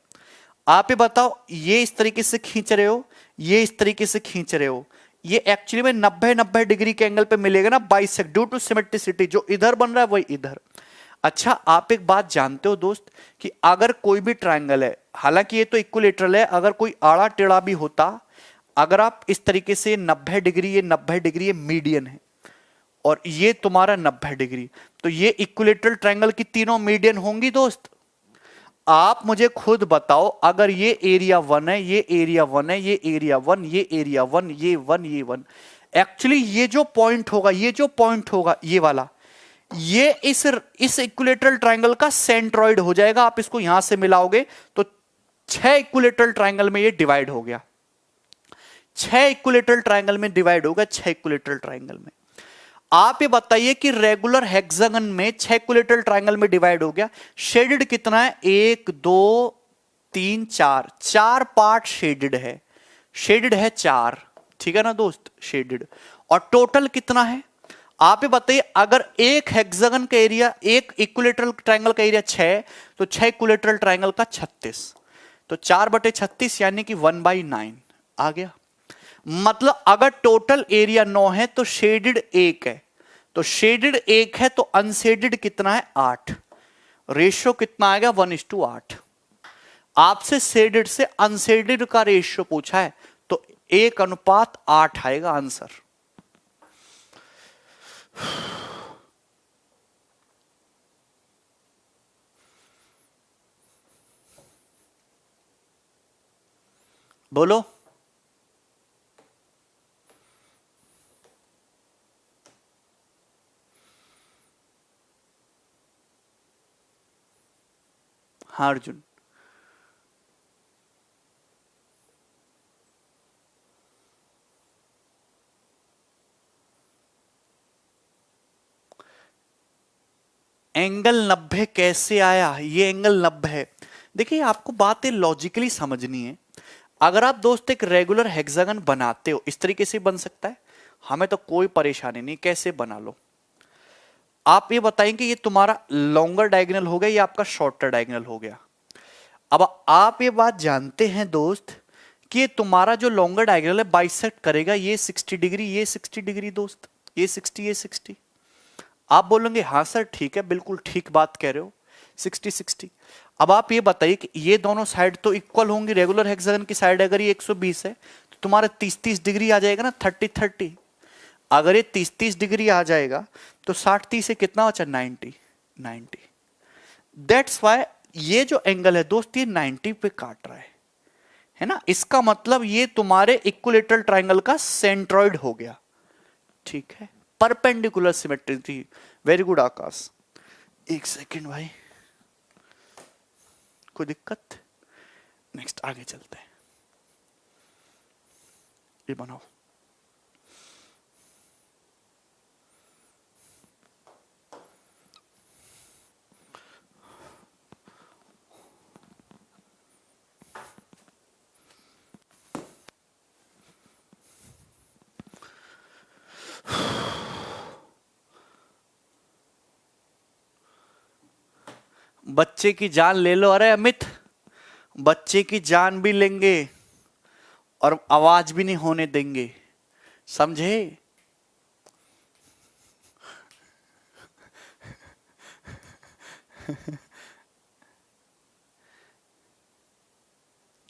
आप ये बताओ, ये इस तरीके से खींच रहे हो, ये इस तरीके से खींच रहे हो, ये एक्चुअली में 90 डिग्री के एंगल पे मिलेगा ना, बाइसेक्ट, ड्यू टू सिमेट्रिसिटी। जो इधर बन रहा है वही इधर। अच्छा, आप एक बात जानते हो दोस्त कि अगर कोई भी ट्रायंगल है, हालांकि ये तो इक्विलेटरल है, अगर कोई आड़ा टेढ़ा भी होता, अगर आप इस तरीके से 90 डिग्री, ये 90 डिग्री, ये मीडियन है और ये तुम्हारा 90 डिग्री, तो ये इक्विलेटरल ट्रायंगल की तीनों मीडियन होंगी दोस्त। आप मुझे खुद बताओ, अगर ये एरिया 1 है, ये एरिया 1 है, ये एरिया 1, ये एरिया 1, ये 1, ये 1, एक्चुअली ये जो पॉइंट होगा, ये जो पॉइंट होगा, ये वाला, ये इस इक्विलेटरल ट्रायंगल का सेंट्रॉइड हो जाएगा। आप इसको यहां से मिलाओगे तो 6 इक्विलेटरल ट्रायंगल में ये डिवाइड हो गया, 6 इक्विलेटरल ट्रायंगल में डिवाइड होगा, 6 इक्विलेटरल ट्रायंगल में। आप ये बताइए कि रेगुलर हेक्सागन में 6 इक्विलेटरल ट्रायंगल में डिवाइड हो गया, शेडेड कितना है? 1 2 3 4, 4 पार्ट शेडेड है, शेडेड है 4, ठीक है ना दोस्त, शेडेड। और टोटल कितना है आप ये बताइए। अगर एक हेक्सागन का एरिया, एक इक्विलेटरल ट्रायंगल का एरिया 6, तो 6 इक्विलेटरल ट्रायंगल का 36, तो 4/36 यानी कि 1/9 आ गया। मतलब अगर टोटल एरिया 9 है तो शेडेड 1 है, तो शेडेड 1 है तो अनशेडेड कितना है? 8। रेशियो कितना आएगा? 1:8। आपसे शेडेड से अनशेडेड का रेशियो पूछा है तो 1:8 आएगा आंसर। बोलो। हाँ अर्जुन, एंगल 90 कैसे आया? ये एंगल 90 है। देखिए, आपको बातें लॉजिकली समझनी है। अगर आप दोस्त एक रेगुलर हेक्सागन बनाते हो, इस तरीके से बन सकता है, हमें तो कोई परेशानी नहीं, कैसे बना लो। आप ये बताएंगे ये तुम्हारा लॉन्गर डायगोनल हो गया, ये आपका शॉर्टर डायगोनल हो गया। अब आप ये बात जानते हैं दोस्त कि ये तुम्हारा जो लॉन्गर डायगोनल है बाइसेक्ट करेगा ये 60 डिग्री, ये 60 डिग्री दोस्त, ये 60, ये 60। आप बोलेंगे हाँ सर ठीक है, बिल्कुल ठीक बात कह रहे हो, 60 60। अब आप ये बताइए कि ये दोनों साइड तो इक्वल होंगी। रेगुलर हेक्सागन की साइड अगर ये 120 है तो तुम्हारा 30 डिग्री आ जाएगा ना, 30 30। अगर ये 30 डिग्री आ जाएगा तो 60 से कितना बचा? 90। दैट्स वाई ये जो एंगल है दोस्त ये 90 पे काट रहा है ना। इसका मतलब ये तुम्हारे इक्विलेटरल ट्रायंगल का सेंट्रॉइड हो गया, ठीक है, परपेंडिकुलर सिमेट्री थी। वेरी गुड आकाश। एक सेकंड भाई, कोई दिक्कत? नेक्स्ट आगे चलते हैं। ये बनाओ। बच्चे की जान ले लो। अरे अमित, बच्चे की जान भी लेंगे और आवाज भी नहीं होने देंगे, समझे?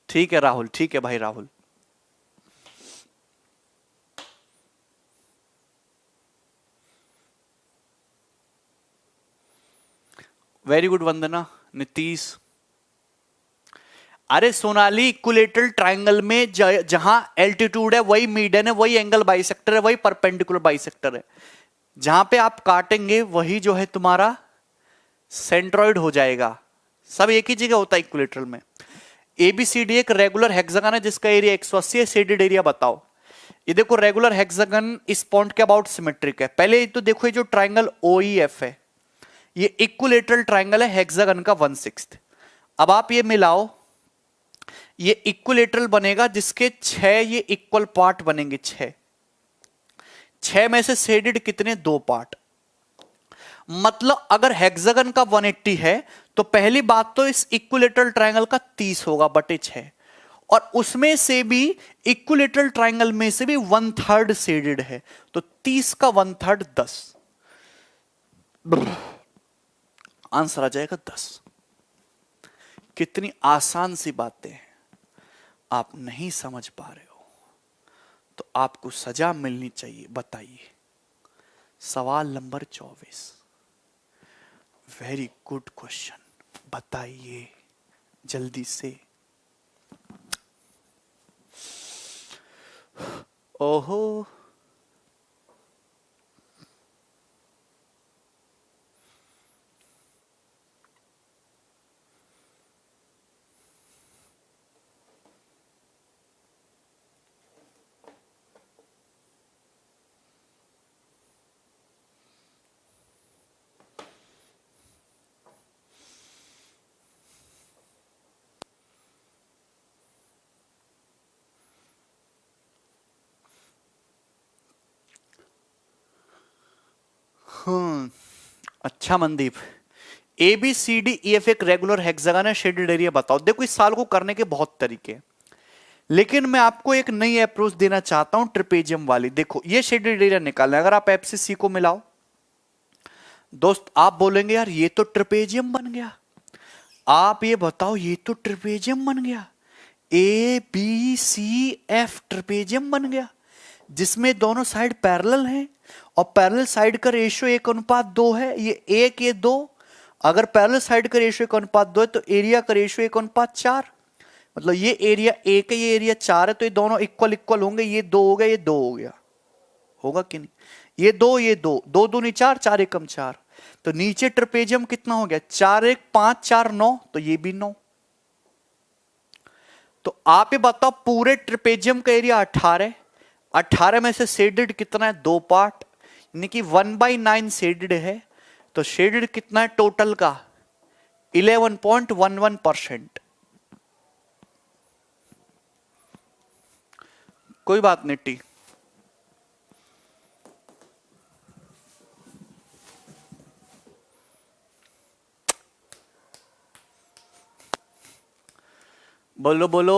ठीक है राहुल, ठीक है भाई राहुल। वेरी गुड वंदना, नीतीश। अरे सोनाली, इक्विलेटरल ट्रायंगल में जहां एल्टीट्यूड है वही मीडियन है, वही एंगल बाइसेक्टर है, वही परपेंडिकुलर बाइसेक्टर है। जहां पे आप काटेंगे वही जो है तुम्हारा सेंट्रॉइड हो जाएगा। सब एक ही जगह होता है इक्विलेटरल में। एबीसीडी एक रेगुलर हेक्सागन है जिसका एरिया 180 है। शेडेड एरिया बताओ। ये देखो रेगुलर हेक्सागन इस पॉइंट के अबाउट सिमेट्रिक है। पहले तो देखो ये जो ट्राइंगल ओईएफ है ये इक्विलेटरल ट्राइंगल है हेक्सागन का 1/6। अब आप ये मिलाओ, ये इक्विलेटरल बनेगा जिसके 6 ये इक्वल पार्ट बनेंगे। 6 में से शेडेड कितने? 2 पार्ट। मतलब अगर हेक्सागन का 180 है तो पहली बात तो इस इक्विलेटरल ट्रायंगल का 30 होगा बटे 6, और उसमें से भी इक्विलेटरल ट्रायंगल में से भी 1/3 शेडेड है, तो 30 का 1/3 10। आंसर आ जाएगा 10। कितनी आसान सी बातें हैं, आप नहीं समझ पा रहे हो तो आपको सजा मिलनी चाहिए। बताइए सवाल नंबर 24। वेरी गुड क्वेश्चन, बताइए जल्दी से। ओहो, अच्छा Mandeep, a B C d e f एक रेगुलर हेक्सागन है, शेडेड एरिया बताओ। देखो इस साल को करने के बहुत तरीके हैं, लेकिन मैं आपको एक नई अप्रोच देना चाहता हूं, ट्रिपेजियम वाली। देखो ये शेडेड एरिया निकालना है, अगर आप एफ से सी को मिलाओ दोस्त, आप बोलेंगे यार ये तो ट्रिपेजियम बन गया। आप ये बताओ ये तो ट्रिपेजियम बन गया, a B c f trapezium बन गया, जिसमें दोनों साइड पैरेलल हैं और पैरेलल साइड का रेशियो 1:2 है। ये 1 ये 2, अगर पैरेलल साइड का रेशियो 1:2 है तो एरिया का रेशियो 1:4। मतलब ये एरिया 1 है, ये एरिया 4 है, तो ये दोनों इक्वल इक्वल होंगे। ये 2 हो गया, ये 2 हो गया, होगा कि नहीं? ये 2 ये 2, 2 दूनी 4, 4 एकम 4, तो नीचे ट्रिपेजियम कितना हो गया? 4 1 5 4 9, तो ये भी 9। तो आप ये बताओ पूरे ट्रिपेजियम का एरिया 18, 18 में से शेडेड कितना है? 2 पार्ट, यानी कि 1/9 शेडेड है। तो शेडेड कितना है टोटल का? 11.11%। कोई बात नहीं टी, बोलो बोलो।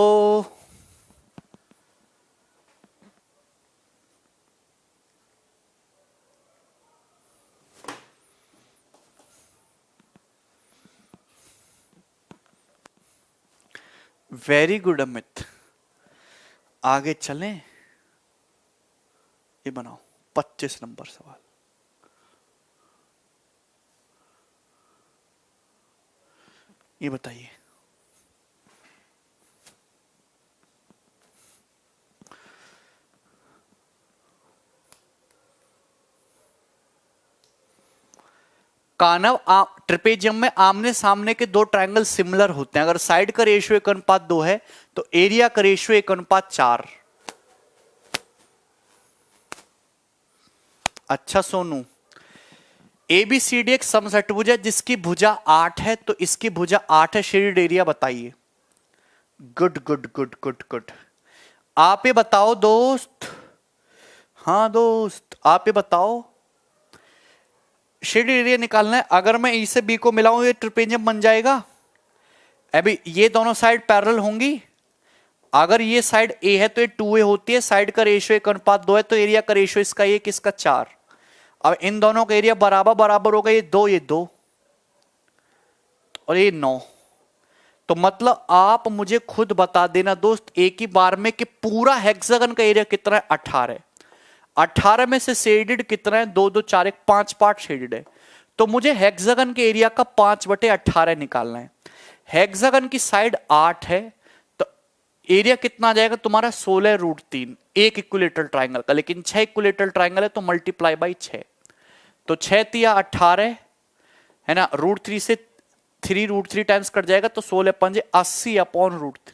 वेरी गुड अमित, आगे चलें। ये बनाओ 25 नंबर सवाल। ये बताइए कानव ट्रिपेजियम में आमने सामने के दो ट्रायंगल सिमिलर होते हैं। अगर साइड का रेशियो 1:2 है तो एरिया का रेशियो 1:4। अच्छा सोनू, ABCD एक समषटभुज है जिसकी भुजा 8 है, तो इसकी भुजा 8 है, शेडेड एरिया बताइए। Good good good good good. आप ये बताओ दोस्त, हाँ दोस्त आप ये बताओ, शेडेड एरिया निकालना है। अगर मैं E से B को मिलाऊं ये ट्रिपेजियम बन जाएगा। अभी ये दोनों साइड पैरेलल होंगी। अगर ये साइड A है तो ये 2A होती है, साइड का रेशियो 1:2 है, तो एरिया का रेशियो इसका 1 इसका 4। अब इन दोनों का एरिया बराबर बराबर होगा, ये 2 और ये 9। तो मतलब आप मुझे खुद बता देना दोस्त एक ही बार में कि पूरा हेक्सागन का एरिया कितना है, 18। 18 में से शेडेड कितना है, 2 2 4 1 5 पार्ट शेडेड है। तो मुझे हेक्सागन के एरिया का 5/18 निकालना है। हेक्सागन की साइड 8 है, तो एरिया कितना आ जाएगा तुम्हारा, 16√3 एक इक्विलेटरल ट्राइंगल का। लेकिन 6 इक्विलेटरल ट्राइंगल है तो मल्टीप्लाई बाई 6, तो 6 तिया 18 है ना, √3 से 3√3 टाइम्स कट जाएगा, तो 16 पंजे 80/√3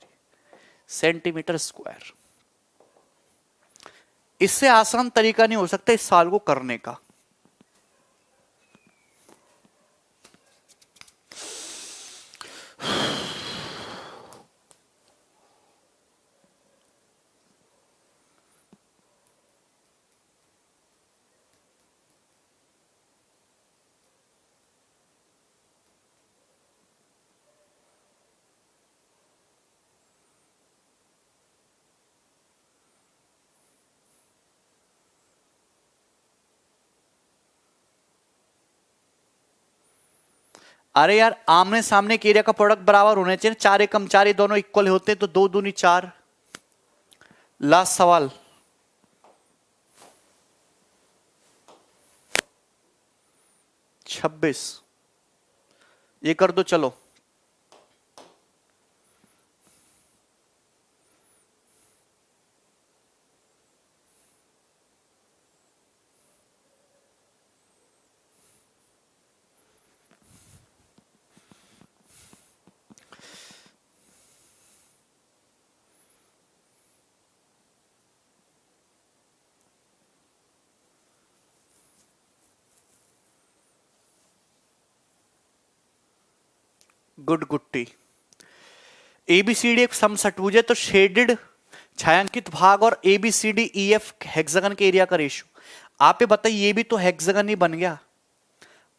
सेंटीमीटर स्क्वायर। इससे आसान तरीका नहीं हो सकता इस साल को करने का। अरे यार आमने सामने के एरिया का प्रोडक्ट बराबर होने चाहिए, 4 एकम 4, ये दोनों इक्वल होते हैं तो 2 दूनी 4। लास्ट सवाल, छब्बीस, ये कर दो चलो। गुड गुट्टी। ABCD एक समषटभुज है, तो शेडेड छायांकित भाग और ABCD EF हेक्सागन के एरिया का रेशियो। आप ये बताइए, ये भी तो हेक्सागन ही बन गया।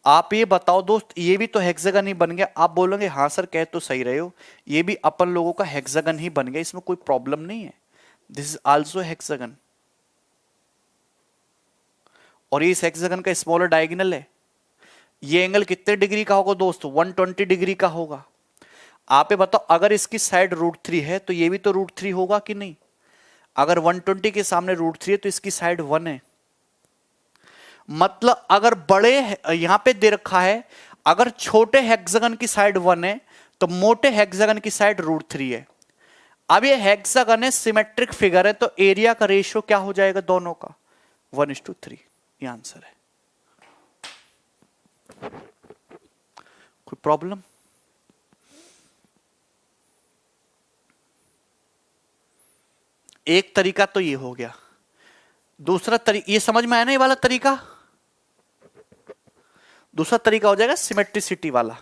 आप ये बताओ दोस्त, ये भी तो हेक्सागन ही बन गया। आप बोलोगे हाँ सर कह तो सही रहे हो, ये भी अपन लोगों का हेक्सागन ही बन गया, इसमें कोई प्रॉब्लम नहीं है। दिस इज आल्सो हेक्सागन, और ये इस हेक्सागन का स्मॉलर डायगोनल है। ये एंगल कितने डिग्री का होगा दोस्त, 120 डिग्री का होगा। आप ये बताओ, अगर इसकी साइड √3 है तो ये भी तो √3 होगा कि नहीं। अगर 120 के सामने √3 है तो इसकी साइड 1 है। मतलब अगर बड़े यहां पे दे रखा है, अगर छोटे हेक्सागन की साइड 1 है तो मोटे हेक्सागन की साइड √3 है। अब ये हेक्सागन है, सिमेट्रिक फिगर है, तो एरिया का रेशियो क्या हो जाएगा दोनों का, 1:3। ये आंसर है। कोई प्रॉब्लम? एक तरीका तो ये हो गया। दूसरा तरीका, ये समझ में आया ना ये वाला तरीका। दूसरा तरीका हो जाएगा सिमेट्रिसिटी वाला।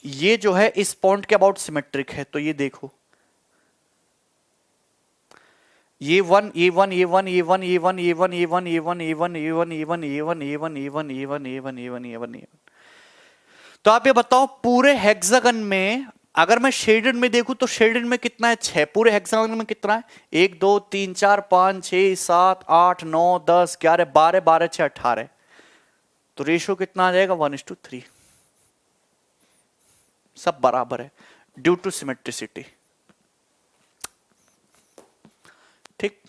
ये जो है इस पॉइंट के अबाउट सिमेट्रिक है, तो ये देखो, ये 1 ये 1 ये 1 ये 1 ये 1 ये 1 ये 1 ये 1 ये 1 ये 1 ये 1 ये 1 ये 1 ये 1 ये 1 ये 1 ये 1 ये 1 ये 1। तो आप ये बताओ पूरे हेक्सागन में अगर मैं शेडेड में देखूं तो शेडेड में कितना है, 6। पूरे हेक्सागन में कितना है, 1 2 3 4 5 6 7 8 9 10 11 12 12 6 18। तो रेशियो कितना आ जाएगा, 1:3। सब बराबर है ड्यू टू सिमेट्रिसिटी। ठीक,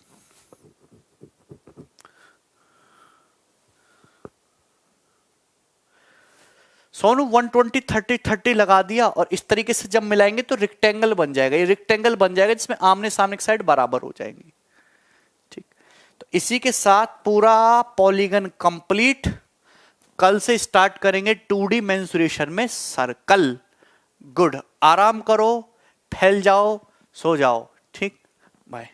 सोनू 120 30 30 लगा दिया, और इस तरीके से जब मिलाएंगे तो रेक्टेंगल बन जाएगा। ये रेक्टेंगल बन जाएगा जिसमें आमने सामने की साइड बराबर हो जाएंगी। ठीक, तो इसी के साथ पूरा पॉलीगन कंप्लीट। कल से स्टार्ट करेंगे 2D मेंसुरेशन में सर्कल। गुड, आराम करो, फैल जाओ, सो जाओ। ठीक, बाय।